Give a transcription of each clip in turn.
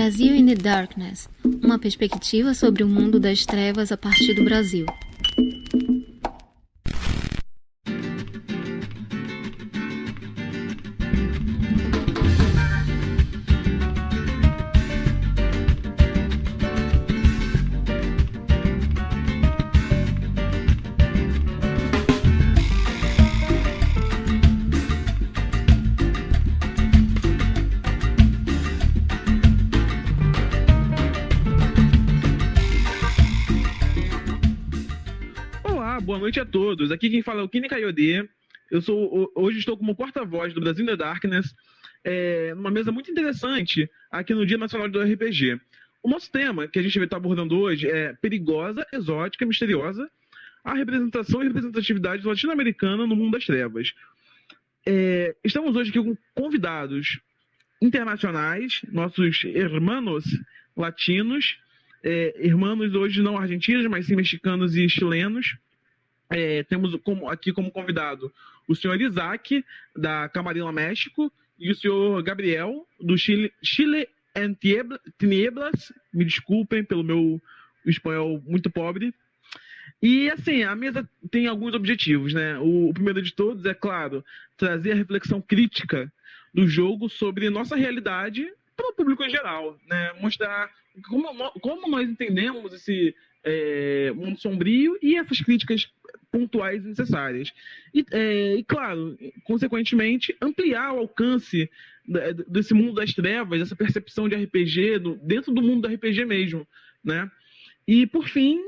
Brasil in the Darkness, uma perspectiva sobre o mundo das trevas a partir do Brasil. Boa noite a todos. Aqui quem fala é o Kini Kayode. Hoje estou como porta-voz do Brasil in the Darkness, numa mesa muito interessante aqui no Dia Nacional do RPG. O nosso tema que a gente vai estar abordando hoje é perigosa, exótica, misteriosa, a representação e representatividade latino-americana no mundo das trevas. Estamos hoje aqui com convidados internacionais, nossos hermanos latinos, hermanos hoje não argentinos, mas sim mexicanos e chilenos. Temos aqui como convidado o senhor Isaac, da Camarilla, México, e o senhor Gabriel, do Chile en Tinieblas. Me desculpem pelo meu espanhol muito pobre. E, assim, a mesa tem alguns objetivos, né? O primeiro de todos é, claro, trazer a reflexão crítica do jogo sobre nossa realidade para o público em geral, né? Mostrar como nós entendemos esse mundo sombrio e essas críticas pontuais necessárias. E, claro, consequentemente, ampliar o alcance desse mundo das trevas, essa percepção de RPG, dentro do mundo do RPG mesmo, né? E, por fim,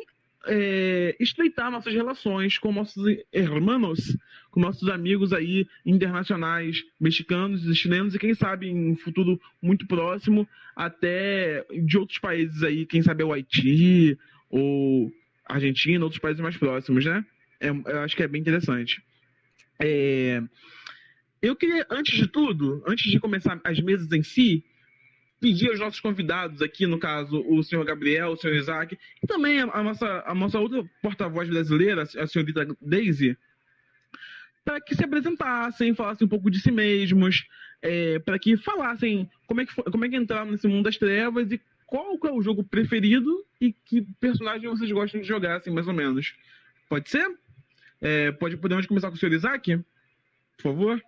estreitar nossas relações com nossos hermanos, com nossos amigos aí internacionais, mexicanos e chilenos, e quem sabe em um futuro muito próximo, até de outros países aí, quem sabe o Haiti ou Argentina, outros países mais próximos, né? Eu acho que é bem interessante. Eu queria, antes de tudo, antes de começar as mesas em si, pedir aos nossos convidados aqui, no caso, o senhor Gabriel, o senhor Isaac, e também a nossa outra porta-voz brasileira, a senhorita Daisy, para que se apresentassem, falassem um pouco de si mesmos, para que falassem como é que entraram nesse mundo das trevas e qual é o jogo preferido e que personagem vocês gostam de jogar, assim, mais ou menos. Pode ser? Podemos começar com o senhor Isaac, por favor?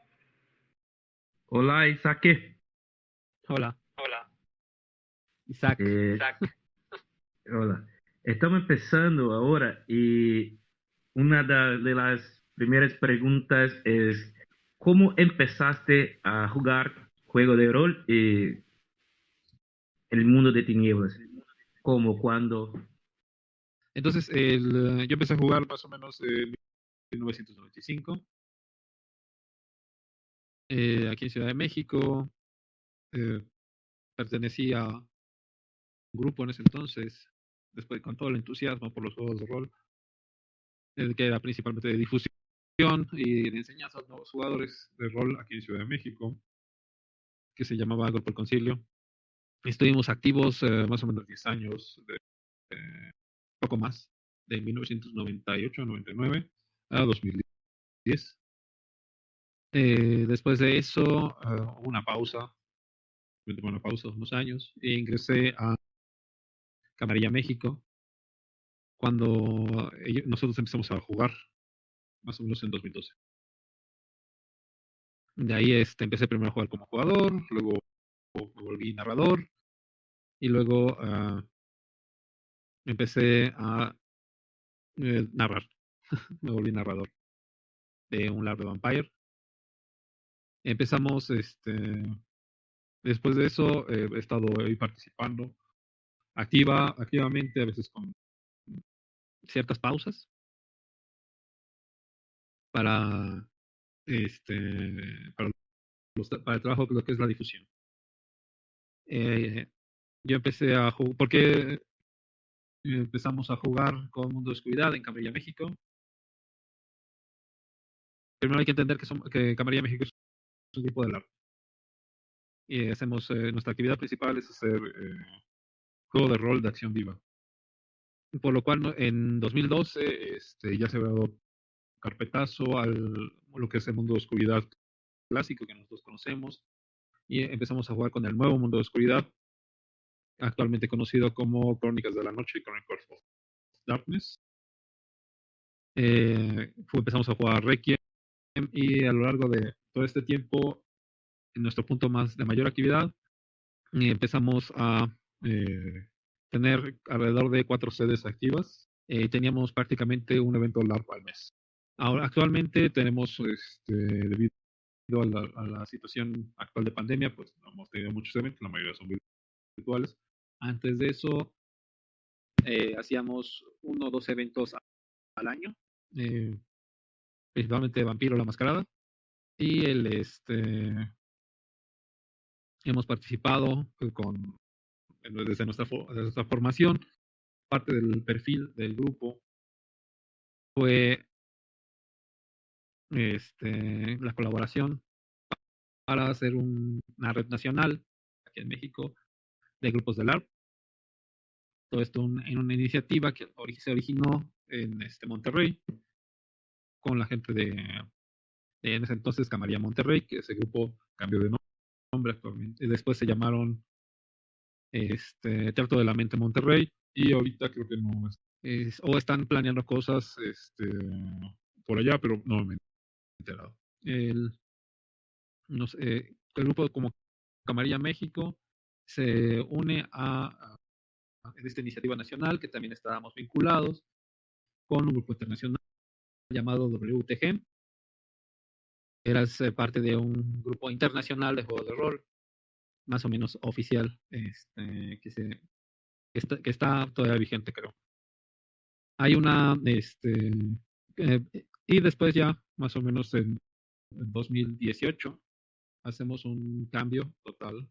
Hola, Isaac. Hola. Isaac. Hola. Estamos empezando ahora y una de las primeras preguntas es ¿cómo empezaste a jugar juego de rol y el mundo de tinieblas? ¿Cómo? ¿Cuándo? Entonces, yo empecé a jugar más o menos en 1995, aquí en Ciudad de México. Pertenecía a un grupo en ese entonces, después con todo el entusiasmo por los juegos de rol, que era principalmente de difusión y de enseñanza a los nuevos jugadores de rol aquí en Ciudad de México, que se llamaba Grupo El Concilio. Estuvimos activos más o menos 10 años, poco más, de 1998 a 99 a 2010. Después de eso, hubo una pausa, me tomé una pausa unos años, e ingresé a Camarilla, México, cuando nosotros empezamos a jugar, más o menos en 2012. De ahí empecé primero a jugar como jugador, luego me volví narrador, y luego empecé a narrar. Me volví narrador de un LARP de Vampire. Empezamos, después de eso, he estado ahí participando activamente, a veces con ciertas pausas, para para el trabajo, lo que es la difusión. Yo empecé a jugar, porque empezamos a jugar con Mundo de Oscuridad en Camarilla, México. Primero hay que entender que Camarilla, México es un grupo de LARP. Y hacemos, nuestra actividad principal es hacer juego de rol de acción viva. Por lo cual, en 2012 ya se había dado carpetazo a lo que es el Mundo de Oscuridad clásico que nosotros conocemos, y empezamos a jugar con el nuevo Mundo de Oscuridad, actualmente conocido como Crónicas de la Noche, Chronicles of Darkness. Empezamos a jugar Requiem y a lo largo de todo este tiempo, en nuestro punto más de mayor actividad, empezamos a tener alrededor de 4 sedes activas. Teníamos prácticamente un evento LARP al mes. Ahora, actualmente tenemos, debido a la situación actual de pandemia, pues no hemos tenido muchos eventos, la mayoría son virtuales. Antes de eso, hacíamos 1 o 2 eventos al año, principalmente Vampiro la Mascarada, y hemos participado desde nuestra formación. Parte del perfil del grupo fue la colaboración para hacer una red nacional aquí en México de grupos de LARP. Todo esto en una iniciativa que se originó en Monterrey con la gente en ese entonces Camarilla Monterrey, que ese grupo cambió de nombre actualmente. Y después se llamaron Teatro de la Mente Monterrey, y ahorita creo que no o están planeando cosas por allá, pero no me he enterado. No sé, el grupo como Camarilla México se une a esta iniciativa nacional, que también estábamos vinculados con un grupo internacional llamado WTG. Eras parte de un grupo internacional de juegos de rol, más o menos oficial, que está todavía vigente, creo. Hay y después ya, más o menos en 2018, hacemos un cambio total,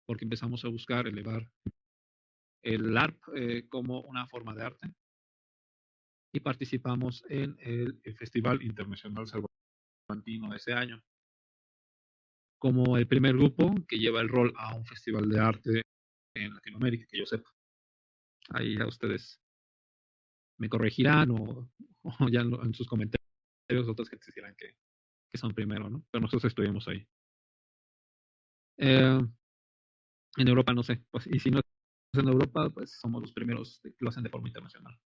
porque empezamos a buscar elevar el LARP como una forma de arte, y participamos en el Festival Internacional Cervantino de ese año, como el primer grupo que lleva el rol a un festival de arte en Latinoamérica, que yo sepa. Ahí ya ustedes me corregirán o ya en sus comentarios otras que dirán que son primero, ¿no? Pero nosotros estuvimos ahí. En Europa no sé, pues, y si no es en Europa, pues somos los primeros que lo hacen de forma internacional.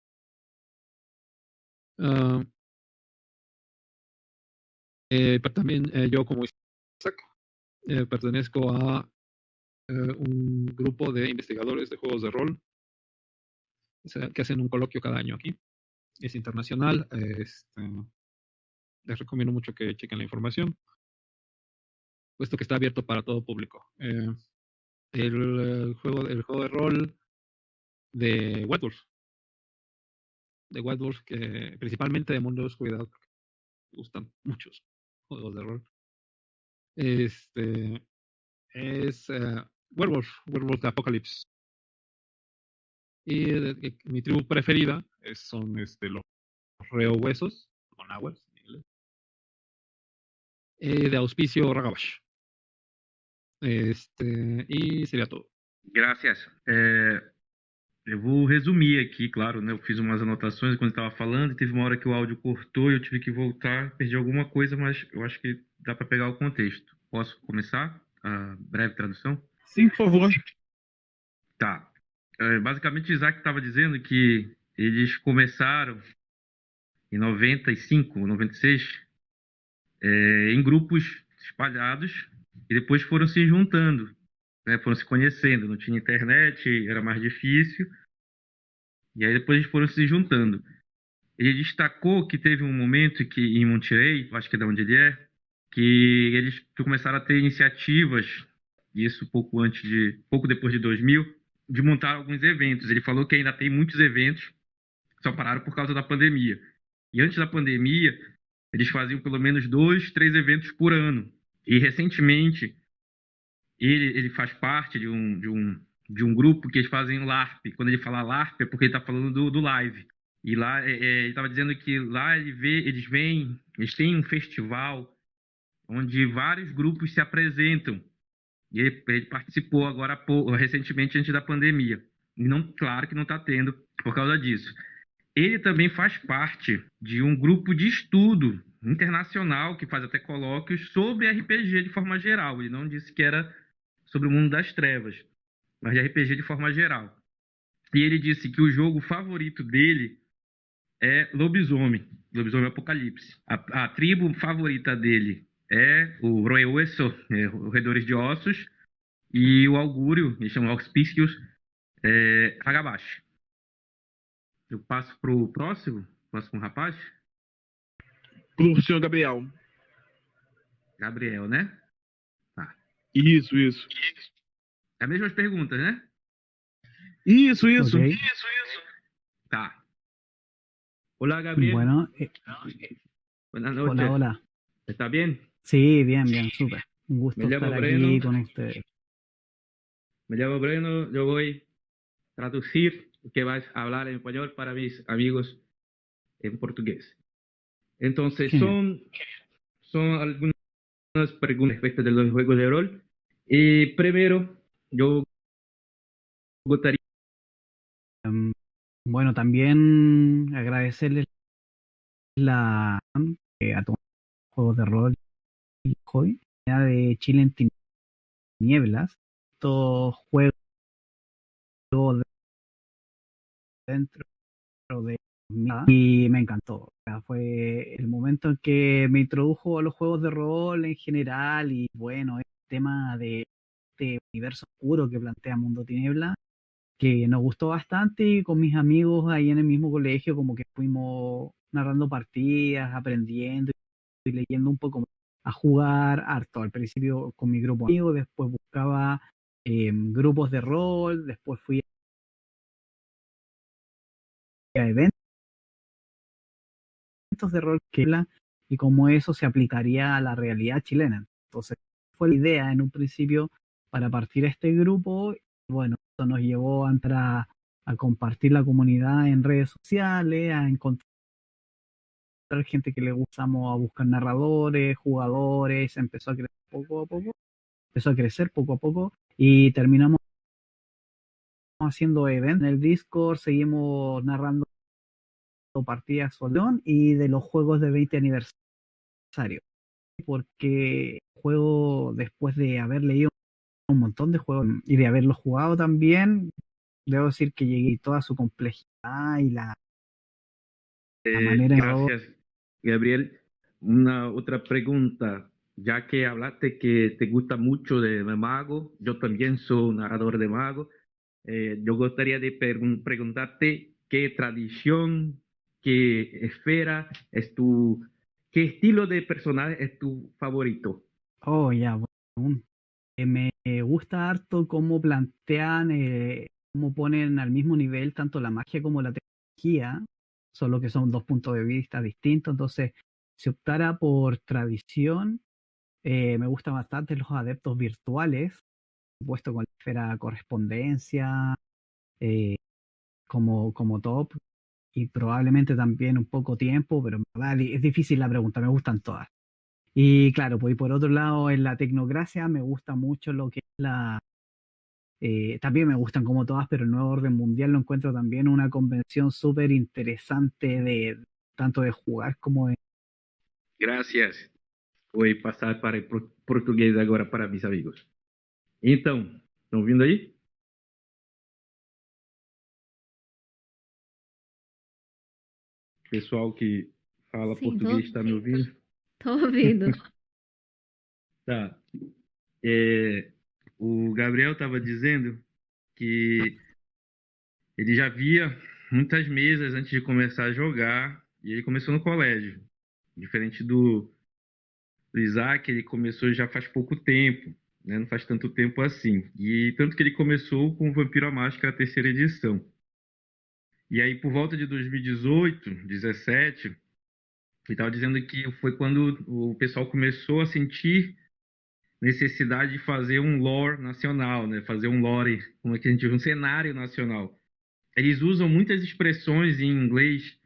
Pero también yo como Isaac pertenezco a un grupo de investigadores de juegos de rol que hacen un coloquio cada año aquí. Es internacional. Les recomiendo mucho que chequen la información, puesto que está abierto para todo público. El juego de rol de White Wolf, que principalmente de Mundo de Oscuridad, porque me gustan muchos juegos de rol. Es Werewolf de Apocalypse. Y mi tribu preferida son los Reo Huesos, con Hours en inglés, de auspicio Ragabash. E seria todo. Graças. Eu vou resumir aqui, claro, né? Eu fiz umas anotações quando estava falando, e teve uma hora que o áudio cortou e eu tive que voltar, perdi alguma coisa, mas eu acho que dá para pegar o contexto. Posso começar a breve tradução? Sim, por favor. Tá. Basicamente, o Isaac estava dizendo que eles começaram em 95, 96, em grupos espalhados, e depois foram se juntando, né? Foram se conhecendo. Não tinha internet, era mais difícil, e aí depois eles foram se juntando. Ele destacou que teve um momento que em Monterrey, acho que é de onde ele é, que eles começaram a ter iniciativas, isso pouco depois de 2000, de montar alguns eventos. Ele falou que ainda tem muitos eventos, só pararam por causa da pandemia. E antes da pandemia, eles faziam pelo menos 2, 3 eventos por ano. E recentemente, ele faz parte de um grupo que eles fazem LARP. Quando ele fala LARP é porque ele está falando do live. E lá ele estava dizendo que lá eles têm um festival onde vários grupos se apresentam. E ele participou agora recentemente, antes da pandemia. E claro que não está tendo por causa disso. Ele também faz parte de um grupo de estudo internacional que faz até colóquios sobre RPG de forma geral. Ele não disse que era sobre o mundo das trevas. mas de RPG de forma geral. E ele disse que o jogo favorito dele é Lobisomem Apocalipse. A tribo favorita dele é o Roeoeso, Roedores de Ossos, e o Augúrio, eles chamam Auspicius, Hagabashi. Eu passo pro próximo rapaz, Pro senhor Gabriel. Gabriel, né? Tá. Isso, isso. As mesmas perguntas, né? Isso. Ok. Tá. Hola, Gabriel. Bueno, Buenas noches. hola, hola. ¿Está bien? Sí, bien, súper. Un gusto Me llamo estar Breno. aquí con ustedes. Me llamo Breno, yo voy a traducir lo que vas a hablar en español para mis amigos en portugués. Entonces, Genial. son algunas preguntas respecto de los juegos de rol. Y primero, yo gustaría... Bueno, también agradecerles a todos los juegos de rol y hobby de Chile en Tinieblas. Estos juegos dentro de y me encantó. O sea, fue el momento en que me introdujo a los juegos de rol en general y bueno, el tema de este universo oscuro que plantea Mundo Tiniebla, que nos gustó bastante y con mis amigos ahí en el mismo colegio como que fuimos narrando partidas, aprendiendo y leyendo un poco más, a jugar harto. Al principio con mi grupo de amigos, después buscaba grupos de rol, después fui a eventos de rol que habla y cómo eso se aplicaría a la realidad chilena. Entonces, fue la idea en un principio para partir este grupo. Y bueno, eso nos llevó a entrar a compartir la comunidad en redes sociales, a encontrar gente que le gustamos, a buscar narradores, jugadores, empezó a crecer poco a poco, y terminamos haciendo eventos en el Discord, seguimos narrando partidas Solón y de los juegos de 20 aniversario. Porque juego, después de haber leído un montón de juegos y de haberlos jugado también, debo decir que llegué a toda su complejidad y la manera Gracias, Gabriel. Una otra pregunta. Ya que hablaste que te gusta mucho de Mago, yo también soy narrador de Mago. Yo gustaría de preguntarte qué tradición, qué esfera es qué estilo de personaje es tu favorito. Oh, ya, bueno. Me gusta harto cómo plantean, cómo ponen al mismo nivel tanto la magia como la tecnología, solo que son dos puntos de vista distintos. Entonces, si optara por tradición, me gustan bastante los adeptos virtuales, puesto con la esfera correspondencia como top, y probablemente también un poco tiempo, pero en verdad es difícil la pregunta, me gustan todas. Y claro, pues y por otro lado, en la tecnocracia me gusta mucho lo que es también me gustan como todas, pero el nuevo orden mundial lo encuentro también una convención súper interesante de tanto de jugar como de... Gracias. Voy a pasar para el portugués agora para mis amigos. Então, estão ouvindo aí? Pessoal que fala Sim, português está me ouvindo? tô ouvindo. Tá. O Gabriel estava dizendo que ele já via muitas mesas antes de começar a jogar e ele começou no colégio. Diferente do Isaac, ele começou já faz pouco tempo, né? Não faz tanto tempo assim. E tanto que ele começou com o Vampiro à Máscara, a terceira edição. E aí, por volta de 2018, 17, ele estava dizendo que foi quando o pessoal começou a sentir necessidade de fazer um lore nacional, né? Fazer um lore, como é que a gente diz, um cenário nacional. Eles usam muitas expressões em inglês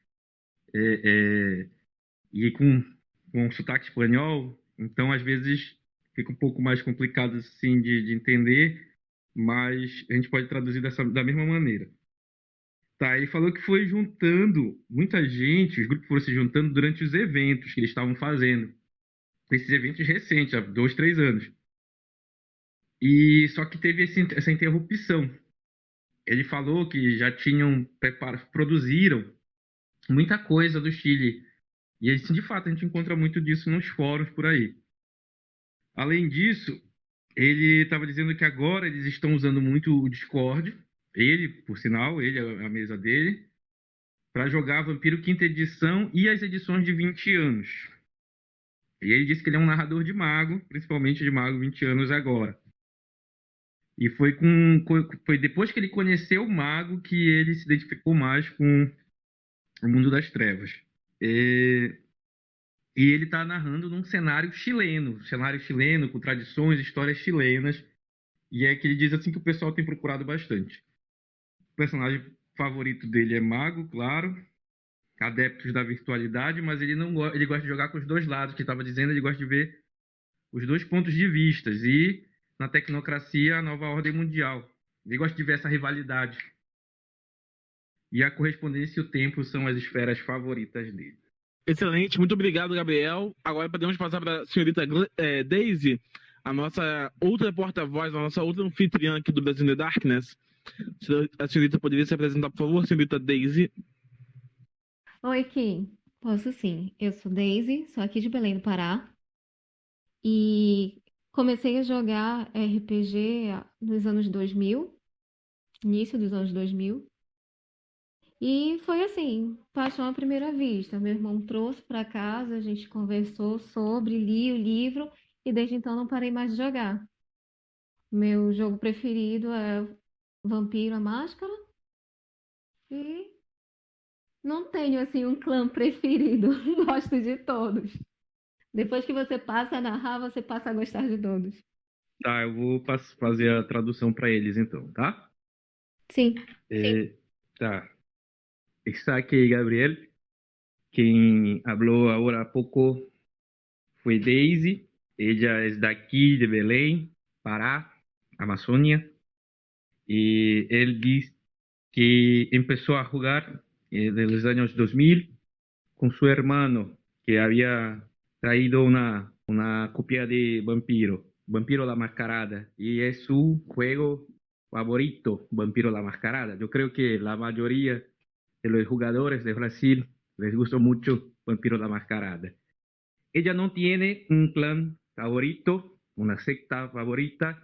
e com sotaque espanhol, então às vezes fica um pouco mais complicado assim de entender, mas a gente pode traduzir da mesma maneira. Tá, ele falou que foi juntando muita gente, os grupos foram se juntando durante os eventos que eles estavam fazendo. Esses eventos recentes, há 2, 3 anos. E só que teve essa interrupção. Ele falou que já produziram muita coisa do Chile. E assim, de fato, a gente encontra muito disso nos fóruns por aí. Além disso, ele estava dizendo que agora eles estão usando muito o Discord, ele, por sinal, ele, a mesa dele, para jogar Vampiro Quinta Edição e as edições de 20 anos. E ele disse que ele é um narrador de mago, principalmente de mago 20 anos agora. E foi depois que ele conheceu o mago que ele se identificou mais com o mundo das trevas. E, e ele está narrando num cenário chileno com tradições, histórias chilenas. E é que ele diz assim que o pessoal tem procurado bastante. O personagem favorito dele é mago, claro, adeptos da virtualidade, mas ele não ele gosta de jogar com os dois lados, que estava dizendo, ele gosta de ver os dois pontos de vista e na tecnocracia a nova ordem mundial. Ele gosta de ver essa rivalidade. E a correspondência e o tempo são as esferas favoritas dele. Excelente, muito obrigado, Gabriel. Agora podemos passar para a senhorita Daisy, a nossa outra porta-voz, a nossa outra anfitriã aqui do Brasil in the Darkness. A senhorita poderia se apresentar, por favor, senhorita Daisy? Oi, Kim. Posso sim. Eu sou Daisy, sou aqui de Belém do Pará. E comecei a jogar RPG nos anos 2000, início dos anos 2000. E foi assim, paixão à primeira vista. Meu irmão trouxe para casa, a gente conversou sobre, li o livro e desde então não parei mais de jogar. Meu jogo preferido é Vampiro a Máscara e não tenho assim um clã preferido, gosto de todos. Depois que você passa a narrar, você passa a gostar de todos. Tá, eu vou fazer a tradução para eles então, tá? Sim. Tá. Está aqui Gabriel. Quem falou agora há pouco foi Daisy. Ella es de aquí, de Belém, Pará, Amazônia. Y él dice que empezó a jugar en los años 2000 con su hermano, que había traído una copia de Vampiro la Mascarada, y es su juego favorito, Vampiro la Mascarada. Yo creo que la mayoría de los jugadores de Brasil les gustó mucho Vampiro la Mascarada. Ella no tiene un clan favorito, una secta favorita,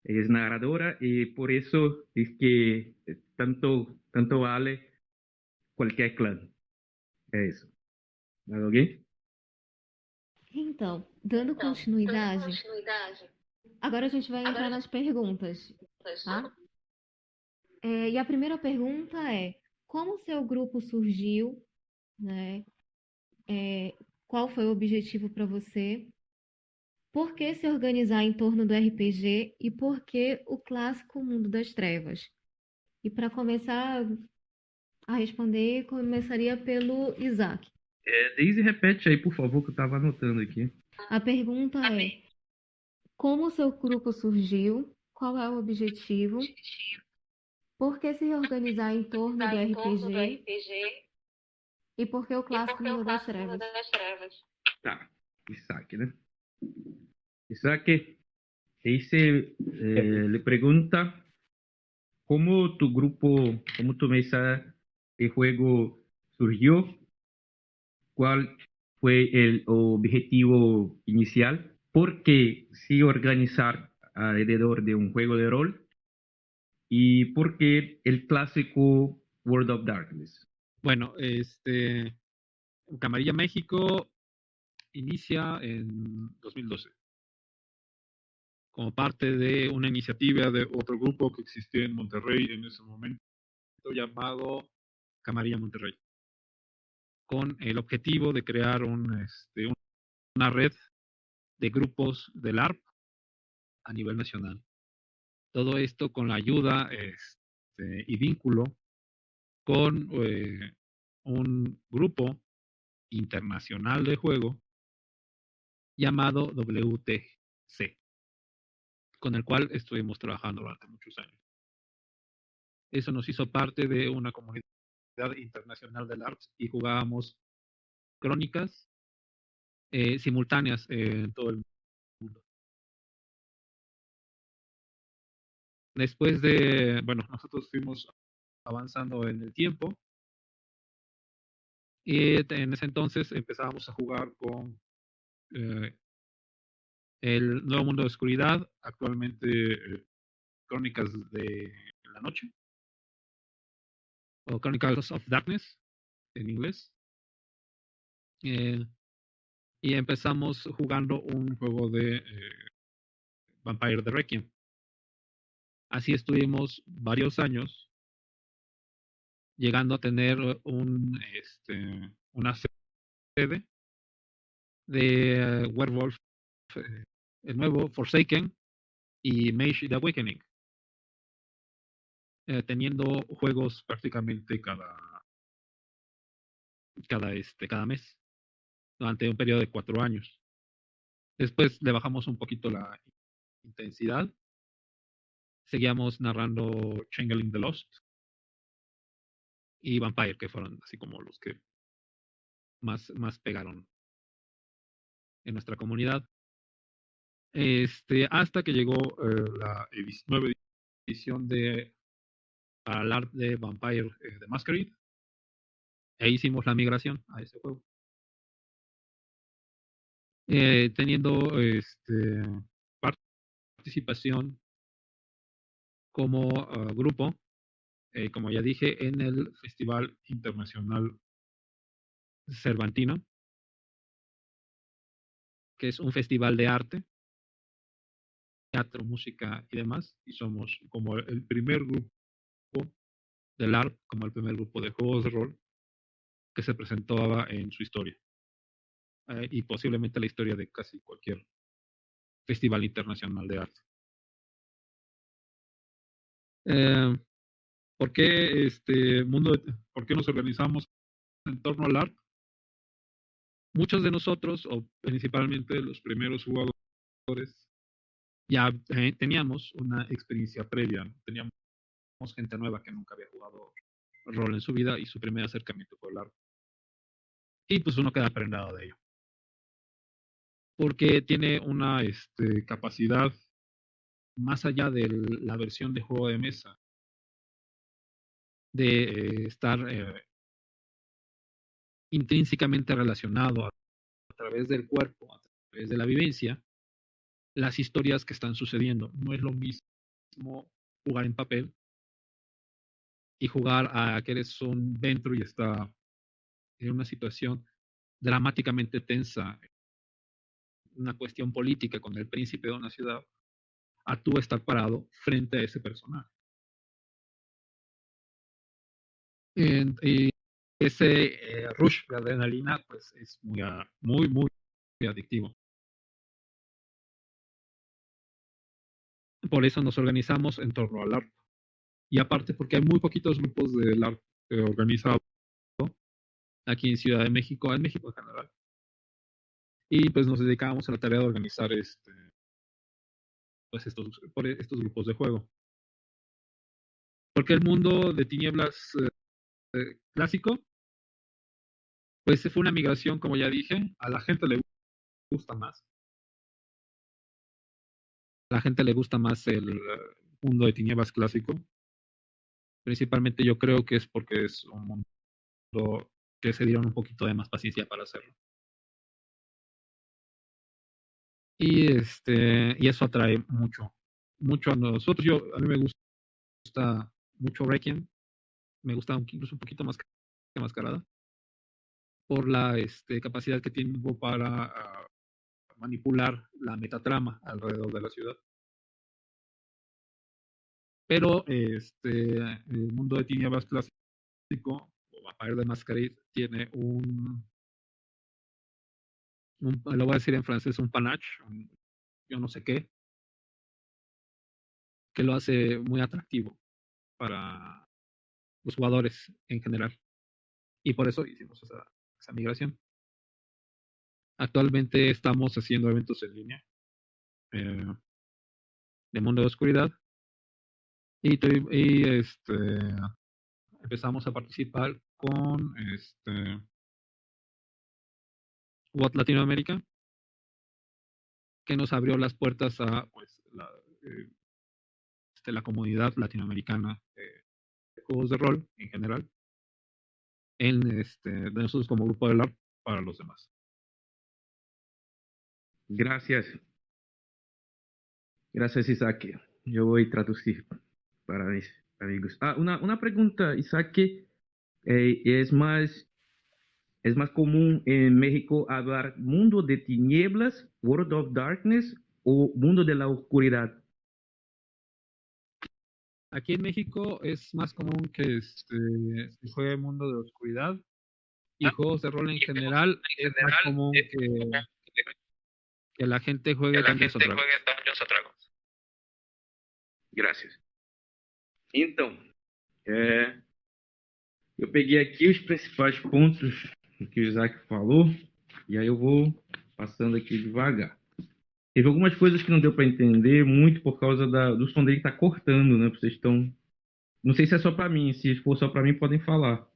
es narradora y por eso es que tanto vale cualquier clã. É isso. Mais alguém? Então, dando continuidade, agora a gente vai entrar nas perguntas, tá? E a primeira pergunta é: como o seu grupo surgiu, né? Qual foi o objetivo para você? Por que se organizar em torno do RPG e por que o clássico Mundo das Trevas? E para começar a responder, começaria pelo Isaac. Daisy, repete aí, por favor, que eu estava anotando aqui. A pergunta é: como o seu grupo surgiu? Qual é o objetivo? Por que se organizar em torno do RPG? E por que o clássico Mundo das Trevas? Tá, Isaac, né? Isaac, Daisy le pregunta cómo tu mesa de juego surgió, cuál fue el objetivo inicial, por qué sí organizar alrededor de un juego de rol y por qué el clásico World of Darkness. Bueno, Camarilla México inicia en 2012 como parte de una iniciativa de otro grupo que existía en Monterrey en ese momento llamado Camarilla Monterrey, con el objetivo de crear una red de grupos del ARP a nivel nacional. Todo esto con la ayuda y vínculo con un grupo internacional de juego llamado WTC, con el cual estuvimos trabajando durante muchos años. Eso nos hizo parte de una comunidad internacional del ARP y jugábamos crónicas simultáneas en todo el mundo. Después de, bueno, nosotros fuimos avanzando en el tiempo y en ese entonces empezábamos a jugar con eh, el Nuevo Mundo de Oscuridad, actualmente Crónicas de la Noche, o Chronicles of Darkness en inglés. Eh, y empezamos jugando un juego de Vampire the Requiem. Así estuvimos varios años, llegando a tener una sede de Werewolf, el nuevo Forsaken y Mage the Awakening, teniendo juegos prácticamente cada mes durante un periodo de 4 años. Después le bajamos un poquito la intensidad, seguíamos narrando Changeling the Lost y Vampire, que fueron así como los que más pegaron en nuestra comunidad. Hasta que llegó la nueva edición para el art de Vampire de Masquerade, e hicimos la migración a ese juego. Teniendo participación como grupo, como ya dije, en el Festival Internacional Cervantino, que es un festival de arte, teatro, música y demás, y somos como el primer grupo del LARP, como el primer grupo de juegos de rol que se presentaba en su historia, y posiblemente la historia de casi cualquier festival internacional de arte. ¿Por qué por qué nos organizamos en torno al LARP? Muchos de nosotros, o principalmente los primeros jugadores, ya teníamos una experiencia previa, ¿no? Teníamos gente nueva que nunca había jugado rol en su vida y su primer acercamiento fue el LARP. Y pues uno queda prendado de ello. Porque tiene una capacidad más allá de la versión de juego de mesa, de estar intrínsecamente relacionado a través del cuerpo, a través de la vivencia, las historias que están sucediendo. No es lo mismo jugar en papel y jugar a que eres un Ventru y está en una situación dramáticamente tensa, una cuestión política con el príncipe de una ciudad, a tú estar parado frente a ese personaje. Y ese rush de adrenalina pues es muy adictivo. Por eso nos organizamos en torno al LARP. Y aparte porque hay muy poquitos grupos de LARP organizados aquí en Ciudad de México, en México en general. Y pues nos dedicábamos a la tarea de organizar pues estos grupos de juego. Porque el mundo de tinieblas clásico, pues fue una migración, como ya dije, a la gente le gusta más. A la gente le gusta más el mundo de tinieblas clásico. Principalmente yo creo que es porque es un mundo que se dieron un poquito de más paciencia para hacerlo. Y eso atrae mucho a nosotros. A mí me gusta mucho Requiem, me gusta incluso un poquito más que Mascarada, por la capacidad que tiene para manipular la metatrama alrededor de la ciudad. Pero el mundo de tinieblas clásico, o Vampire de Masquerade, tiene lo voy a decir en francés, un panache, yo no sé qué, que lo hace muy atractivo para los jugadores en general. Y por eso hicimos esa migración. Actualmente estamos haciendo eventos en línea de Mundo de Oscuridad y empezamos a participar con WOT Latinoamérica, que nos abrió las puertas a pues, la comunidad latinoamericana de juegos de rol en general, de nosotros como grupo de LARP para los demás. Gracias. Gracias, Isaac. Yo voy a traducir para mis amigos. Una pregunta, Isaac. Es más común en México hablar mundo de tinieblas, World of Darkness o mundo de la oscuridad. Aquí en México es más común que se juegue Mundo de Oscuridad, y juegos de rol en general es más común que la gente juegue Dungeons and Dragons. Gracias. Então, eu peguei aqui os principais pontos que o Isaac falou, e aí eu vou passando aqui devagar. Teve algumas coisas que não deu para entender muito por causa do som dele que tá cortando, né? Vocês estão... Não sei se é só para mim, se for só para mim podem falar.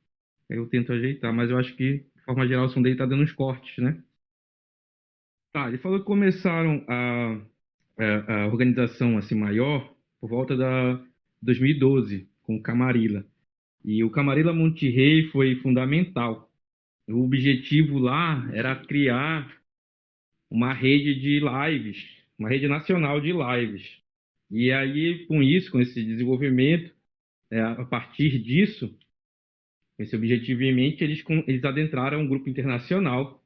Aí eu tento ajeitar, mas eu acho que, de forma geral, o som dele tá dando uns cortes, né? Tá, ele falou que começaram a organização assim maior por volta da 2012, com o Camarilla. E o Camarilla Monterrey foi fundamental. O objetivo lá era criar uma rede de lives, uma rede nacional de lives. E aí, com isso, com esse desenvolvimento, a partir disso, esse objetivo em mente, eles adentraram um grupo internacional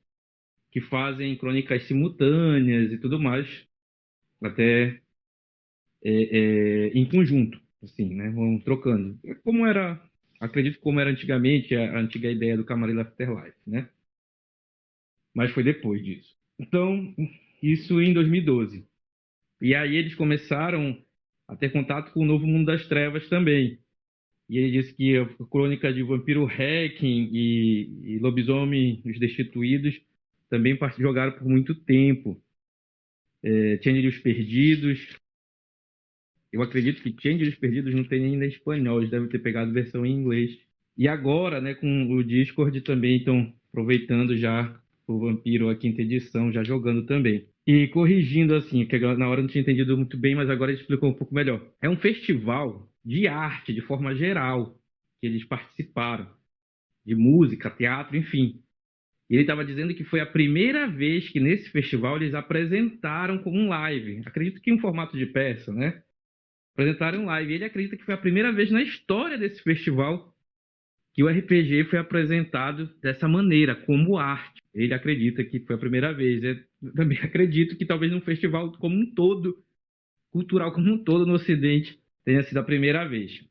que fazem crônicas simultâneas e tudo mais, até em conjunto, assim, né? Vão trocando. Acredito como era antigamente, a antiga ideia do Camarilla Afterlife, né? Mas foi depois disso. Então, isso em 2012. E aí eles começaram a ter contato com o novo mundo das trevas também. E ele disse que a crônica de Vampiro Hacking e Lobisomem os Destituídos também jogaram por muito tempo. Change os Perdidos. Eu acredito que Change os Perdidos não tem ainda em espanhol, eles devem ter pegado versão em inglês. E agora, né, com o Discord também estão aproveitando já o Vampiro, a quinta edição, já jogando também. E corrigindo assim, que na hora eu não tinha entendido muito bem, mas agora ele explicou um pouco melhor. É um festival de arte, de forma geral, que eles participaram. De música, teatro, enfim. E ele estava dizendo que foi a primeira vez que nesse festival eles apresentaram como um live. Acredito que em um formato de peça, né? Apresentaram um live. E ele acredita que foi a primeira vez na história desse festival que o RPG foi apresentado dessa maneira, como arte. Ele acredita que foi a primeira vez. Eu também acredito que talvez num festival como um todo, cultural como um todo no Ocidente, tenha sido a primeira vez.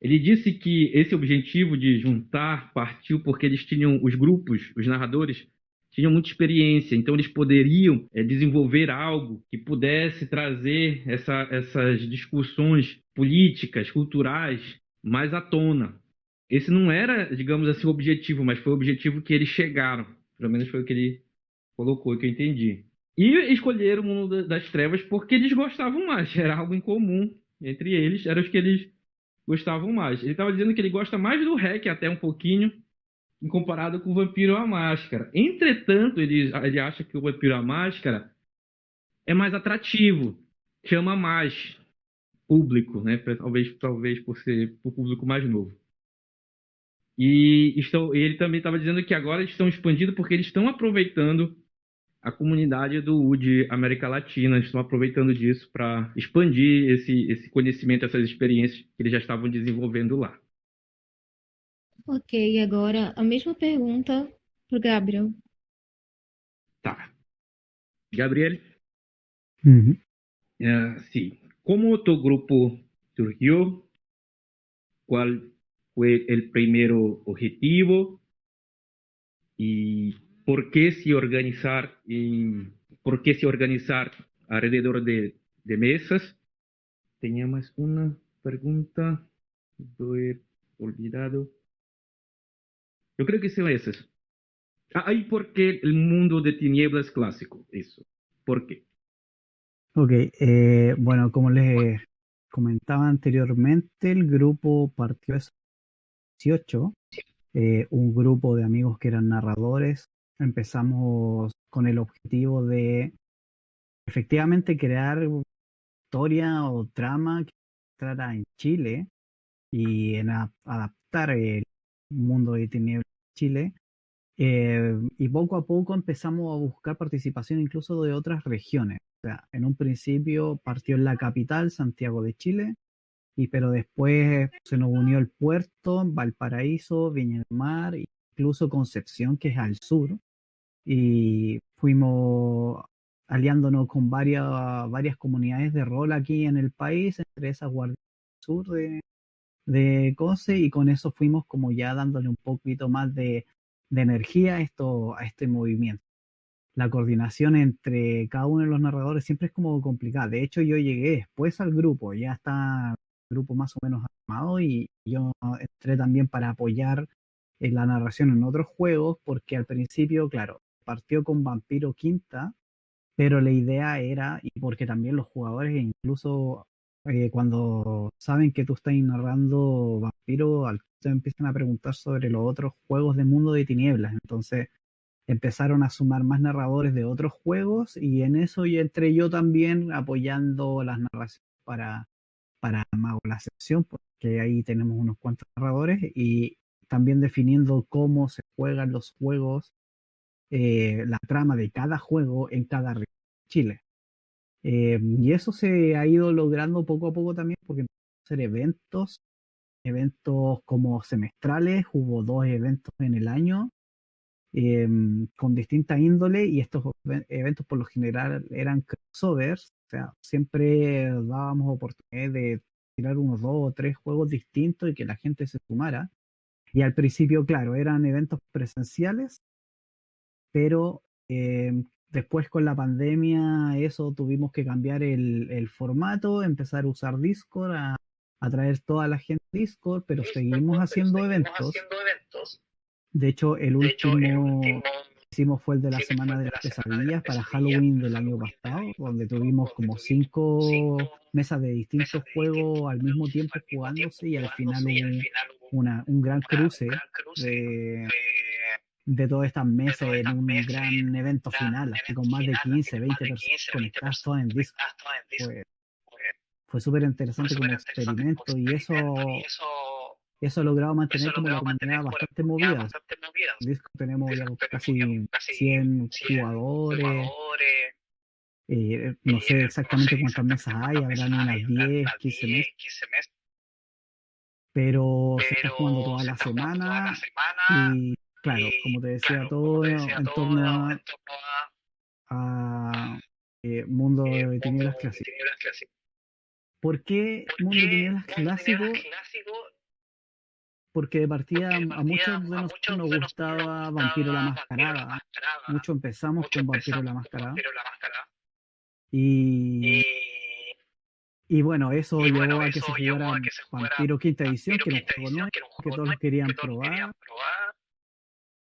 Ele disse que esse objetivo de juntar partiu porque eles tinham, os grupos, os narradores, tinham muita experiência, então eles poderiam desenvolver algo que pudesse trazer essas discussões políticas, culturais, mais à tona. Esse não era, digamos assim, o objetivo, mas foi o objetivo que eles chegaram. Pelo menos foi o que ele colocou, que eu entendi. E escolheram o mundo das trevas porque eles gostavam mais, era algo em comum entre eles, eram os que eles gostavam mais. Ele estava dizendo que ele gosta mais do Hack até um pouquinho, comparado com o Vampiro à Máscara. Entretanto, ele acha que o Vampiro à Máscara é mais atrativo, chama mais público, né? Talvez por ser o público mais novo. E ele também estava dizendo que agora eles estão expandindo porque eles estão aproveitando a comunidade do UD América Latina, estão aproveitando disso para expandir esse conhecimento, essas experiências que eles já estavam desenvolvendo lá. Ok, agora a mesma pergunta pro Gabriel. Tá. Gabriel, Ujú. sí. ¿Cómo tu grupo surgió? ¿Cuál fue el primer objetivo? ¿Y por qué se organizar alrededor de mesas? Tenía más una pregunta, lo he olvidado. Yo creo que son esas. ¿Y por qué el mundo de tinieblas clásico? Eso. ¿Por qué? Ok, bueno, como les comentaba anteriormente, el grupo partió hace 18, un grupo de amigos que eran narradores. Empezamos con el objetivo de efectivamente crear historia o trama que se trata en Chile y en adaptar el mundo de tinieblas en Chile. Y poco a poco empezamos a buscar participación incluso de otras regiones. O sea, en un principio partió en la capital, Santiago de Chile, pero después se nos unió el puerto, Valparaíso, Viña del Mar, incluso Concepción, que es al sur, y fuimos aliándonos con varias comunidades de rol aquí en el país, entre esas Guardia del Sur de COSE, y con eso fuimos como ya dándole un poquito más de energía a este movimiento. La coordinación entre cada uno de los narradores siempre es como complicada. De hecho, yo llegué después al grupo, ya está el grupo más o menos armado y yo entré también para apoyar en la narración en otros juegos, porque al principio, claro, partió con Vampiro Quinta, pero la idea era, y porque también los jugadores, incluso cuando saben que tú estás narrando Vampiro, te empiezan a preguntar sobre los otros juegos de Mundo de Tinieblas. Entonces empezaron a sumar más narradores de otros juegos y en eso yo entré yo también apoyando las narraciones para Mago la Ascensión, porque ahí tenemos unos cuantos narradores y también definiendo cómo se juegan los juegos, la trama de cada juego en cada región de Chile. Y eso se ha ido logrando poco a poco también porque empezamos a hacer eventos como semestrales, hubo 2 eventos en el año con distinta índole y estos eventos por lo general eran crossovers, o sea, siempre dábamos oportunidad de tirar unos 2 o 3 juegos distintos y que la gente se sumara. Y al principio, claro, eran eventos presenciales, pero después con la pandemia eso tuvimos que cambiar el formato, empezar a usar Discord, a traer toda la gente a Discord, pero seguimos haciendo eventos. De hecho, el último que hicimos fue el de la Semana de las Pesadillas para Halloween del año pasado, donde tuvimos como 5 mesas de distintos juegos al mismo tiempo jugándose y al final hubo un gran cruce de todas estas mesas en un gran evento final, así con más de 15, 20 personas conectadas todas en Discord. Fue súper interesante como experimento y eso ha logrado mantener como la comunidad bastante movida. En Discord tenemos ya casi 100 jugadores. No sé exactamente cuántas mesas hay, habrán unas 10, 15 mesas. Pero se está jugando toda la semana y claro, como te decía, todo en torno a Mundo de Tinieblas Clásico. ¿Por qué Mundo de Tinieblas Clásico? Porque de partida a muchos de nosotros nos gustaba Vampiro la Mascarada. Muchos empezamos con Vampiro la Mascarada. Y bueno, eso llevó a que se jugara Vampiro Quinta Edición, que era un juego nuevo, que todos querían probar.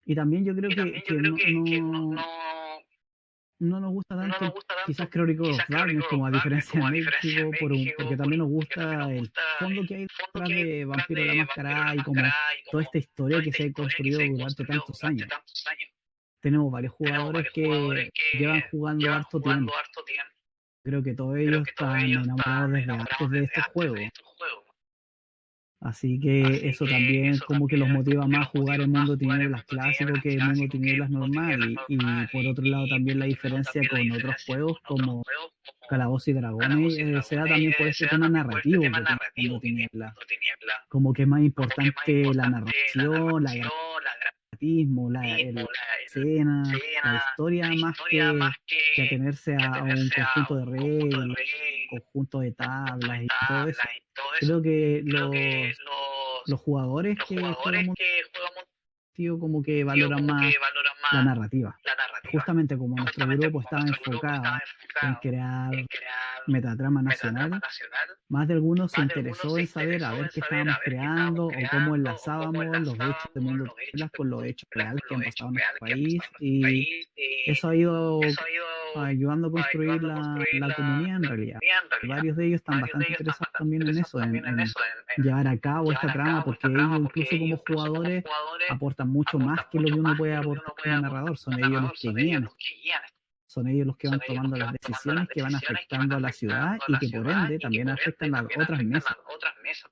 Y también yo creo que no nos gusta tanto quizás Chronicles of Darkness, como a diferencia de México, porque también nos gusta el fondo que hay detrás de Vampiro la Máscara y como toda esta historia que se ha construido durante tantos años. Tenemos varios jugadores que llevan jugando harto tiempo. Creo que todos ellos están enamorados desde antes de este juego. Así que eso también como que los motiva más a jugar el Mundo Tinieblas clásico que el Mundo Tinieblas normal. Y por otro lado también la diferencia con otros juegos como Calabozos y Dragones se da también por este tema narrativo que tiene el Mundo Tinieblas. Como que es más importante la narración, la dramatismo, la escena, la historia, más que atenerse a un conjunto de reglas, conjunto de tablas y todo eso. Creo que los jugadores que juegan como que valoran más la narrativa. Justamente como nuestro grupo estaba enfocado en crear metatrama nacional, más de algunos se interesó en saber a ver qué estábamos creando o cómo enlazábamos los hechos de Mundo Tinieblas con los hechos reales que han pasado en nuestro país, y eso ha ido ayudando a construir la comunidad en realidad. Varios de ellos están bastante interesados también en eso, en llevar a cabo esta trama, porque ellos incluso como jugadores aportan mucho más que lo que uno puede aportar como narrador. Son ellos los que guían. son ellos los que van tomando las decisiones que van afectando a la ciudad y que por ende también afectan a otras mesas.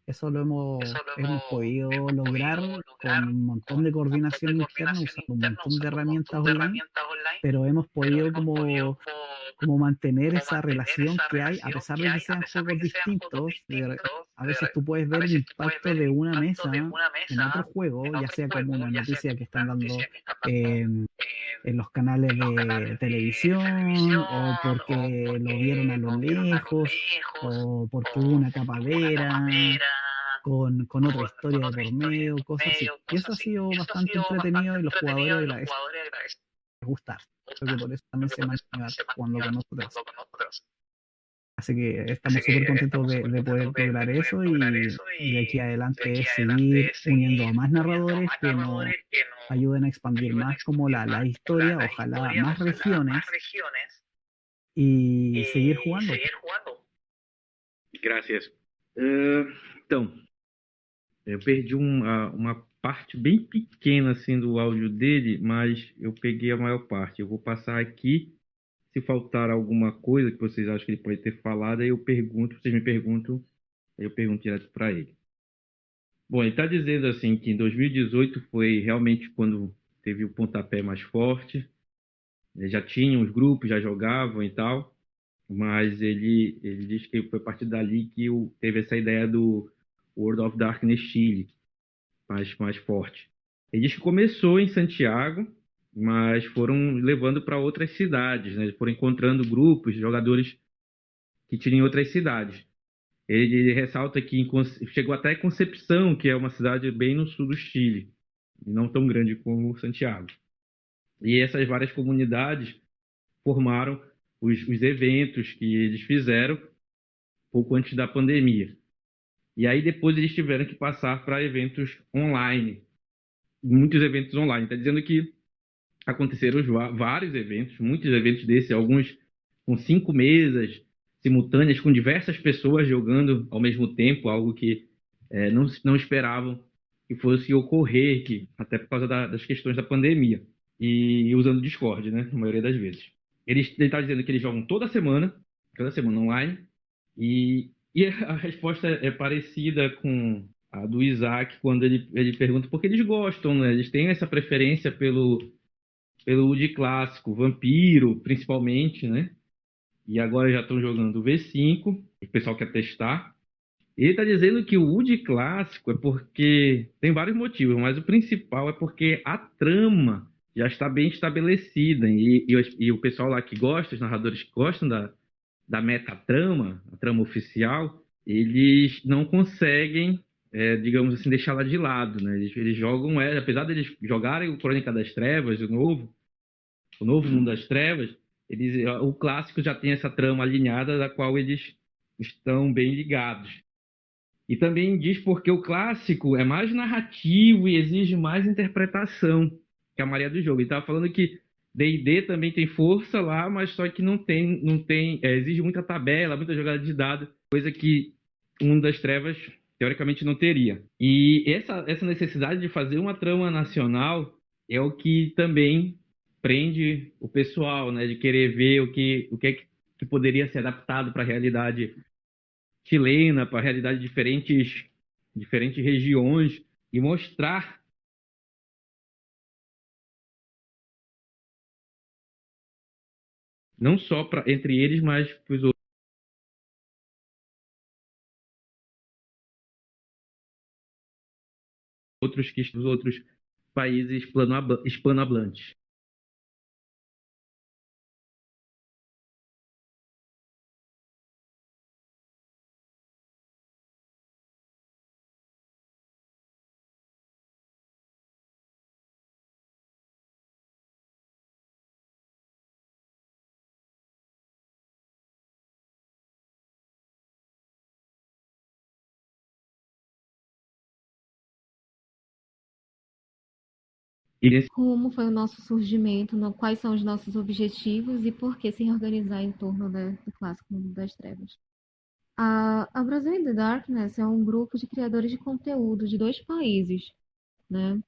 Eso lo hemos podido lograr con un montón de coordinación interna, usando un montón de herramientas online, pero hemos podido como mantener esa relación que hay, a pesar de que sean juegos distintos. A veces tú puedes ver el impacto de una mesa en otro juego, ya sea como una noticia que están dando en los canales de televisión, o porque lo vieron a lo lejos, o porque hubo una tapadera con otra historia de por medio, cosas así. Y eso ha sido bastante entretenido y los jugadores agradecen, les gusta. Creo que por eso también se mantiene jugando con nosotros. Así que estamos súper contentos de poder lograr eso, y de aquí adelante es seguir uniendo a más narradores que nos ayuden a expandir más como la historia, ojalá más regiones, y seguir jugando. Graças. Então, eu perdi uma parte bem pequena assim do áudio dele, mas eu peguei a maior parte. Eu vou passar aqui. Se faltar alguma coisa que vocês acham que ele pode ter falado, aí eu pergunto, vocês me perguntam, aí eu pergunto direto para ele. Bom, ele está dizendo assim que em 2018 foi realmente quando teve o pontapé mais forte, já tinham os grupos, já jogavam e tal, mas ele diz que foi a partir dali que teve essa ideia do World of Darkness Chile, mais forte. Ele diz que começou em Santiago, mas foram levando para outras cidades, né? Foram encontrando grupos de jogadores que tinham em outras cidades. Ele ressalta que chegou até Concepção, que é uma cidade bem no sul do Chile, não tão grande como Santiago. E essas várias comunidades formaram os eventos que eles fizeram pouco antes da pandemia. E aí depois eles tiveram que passar para eventos online, muitos eventos online. Está dizendo que aconteceram vários eventos, muitos eventos desses, alguns com 5 mesas simultâneas, com diversas pessoas jogando ao mesmo tempo, algo que não esperavam que fosse ocorrer, até por causa das questões da pandemia, e usando o Discord, né, na maioria das vezes. Ele está dizendo que eles jogam toda semana online, e a resposta é parecida com a do Isaac, quando ele pergunta por que eles gostam, né? Eles têm essa preferência pelo UD clássico, Vampiro, principalmente, né? E agora já estão jogando o V5, o pessoal quer testar. Ele está dizendo que o UD clássico é porque tem vários motivos, mas o principal é porque a trama já está bem estabelecida, e o pessoal lá que gosta, os narradores que gostam da metatrama, a trama oficial, eles não conseguem, digamos assim, deixá-la de lado, né? Eles jogam, apesar de eles jogarem o Crônica das Trevas, o novo Mundo das Trevas, o clássico já tem essa trama alinhada da qual eles estão bem ligados. E também diz porque o clássico é mais narrativo e exige mais interpretação que a maioria do jogo. Ele estava falando que D&D também tem força lá, mas só que não tem exige muita tabela, muita jogada de dado, coisa que o Mundo das Trevas teoricamente não teria. E essa necessidade de fazer uma trama nacional é o que também prende o pessoal, né, de querer ver o que poderia ser adaptado para a realidade chilena, para a realidade de diferentes regiões, e mostrar não só entre eles, mas para os outros países hispanohablantes. Como foi o nosso surgimento, quais são os nossos objetivos e por que se reorganizar em torno do clássico Mundo das Trevas. A Brasil in the Darkness é um grupo de criadores de conteúdo de 2 países, né?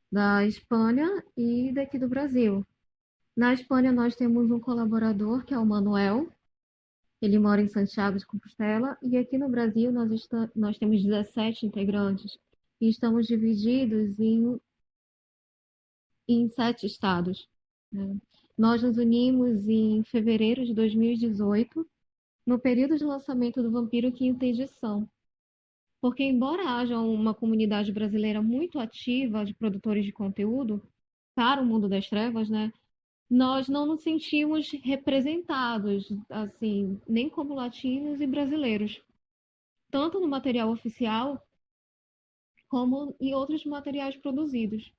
Da Espanha e daqui do Brasil. Na Espanha, nós temos um colaborador, que é o Manuel. Ele mora em Santiago de Compostela. E aqui no Brasil, nós temos 17 integrantes. E estamos divididos em 7 estados, né? Nós nos unimos em fevereiro de 2018, no período de lançamento do Vampiro Quinta Edição. Porque, embora haja uma comunidade brasileira muito ativa de produtores de conteúdo para o mundo das trevas, né, nós não nos sentimos representados, assim, nem como latinos e brasileiros, tanto no material oficial como em outros materiais produzidos.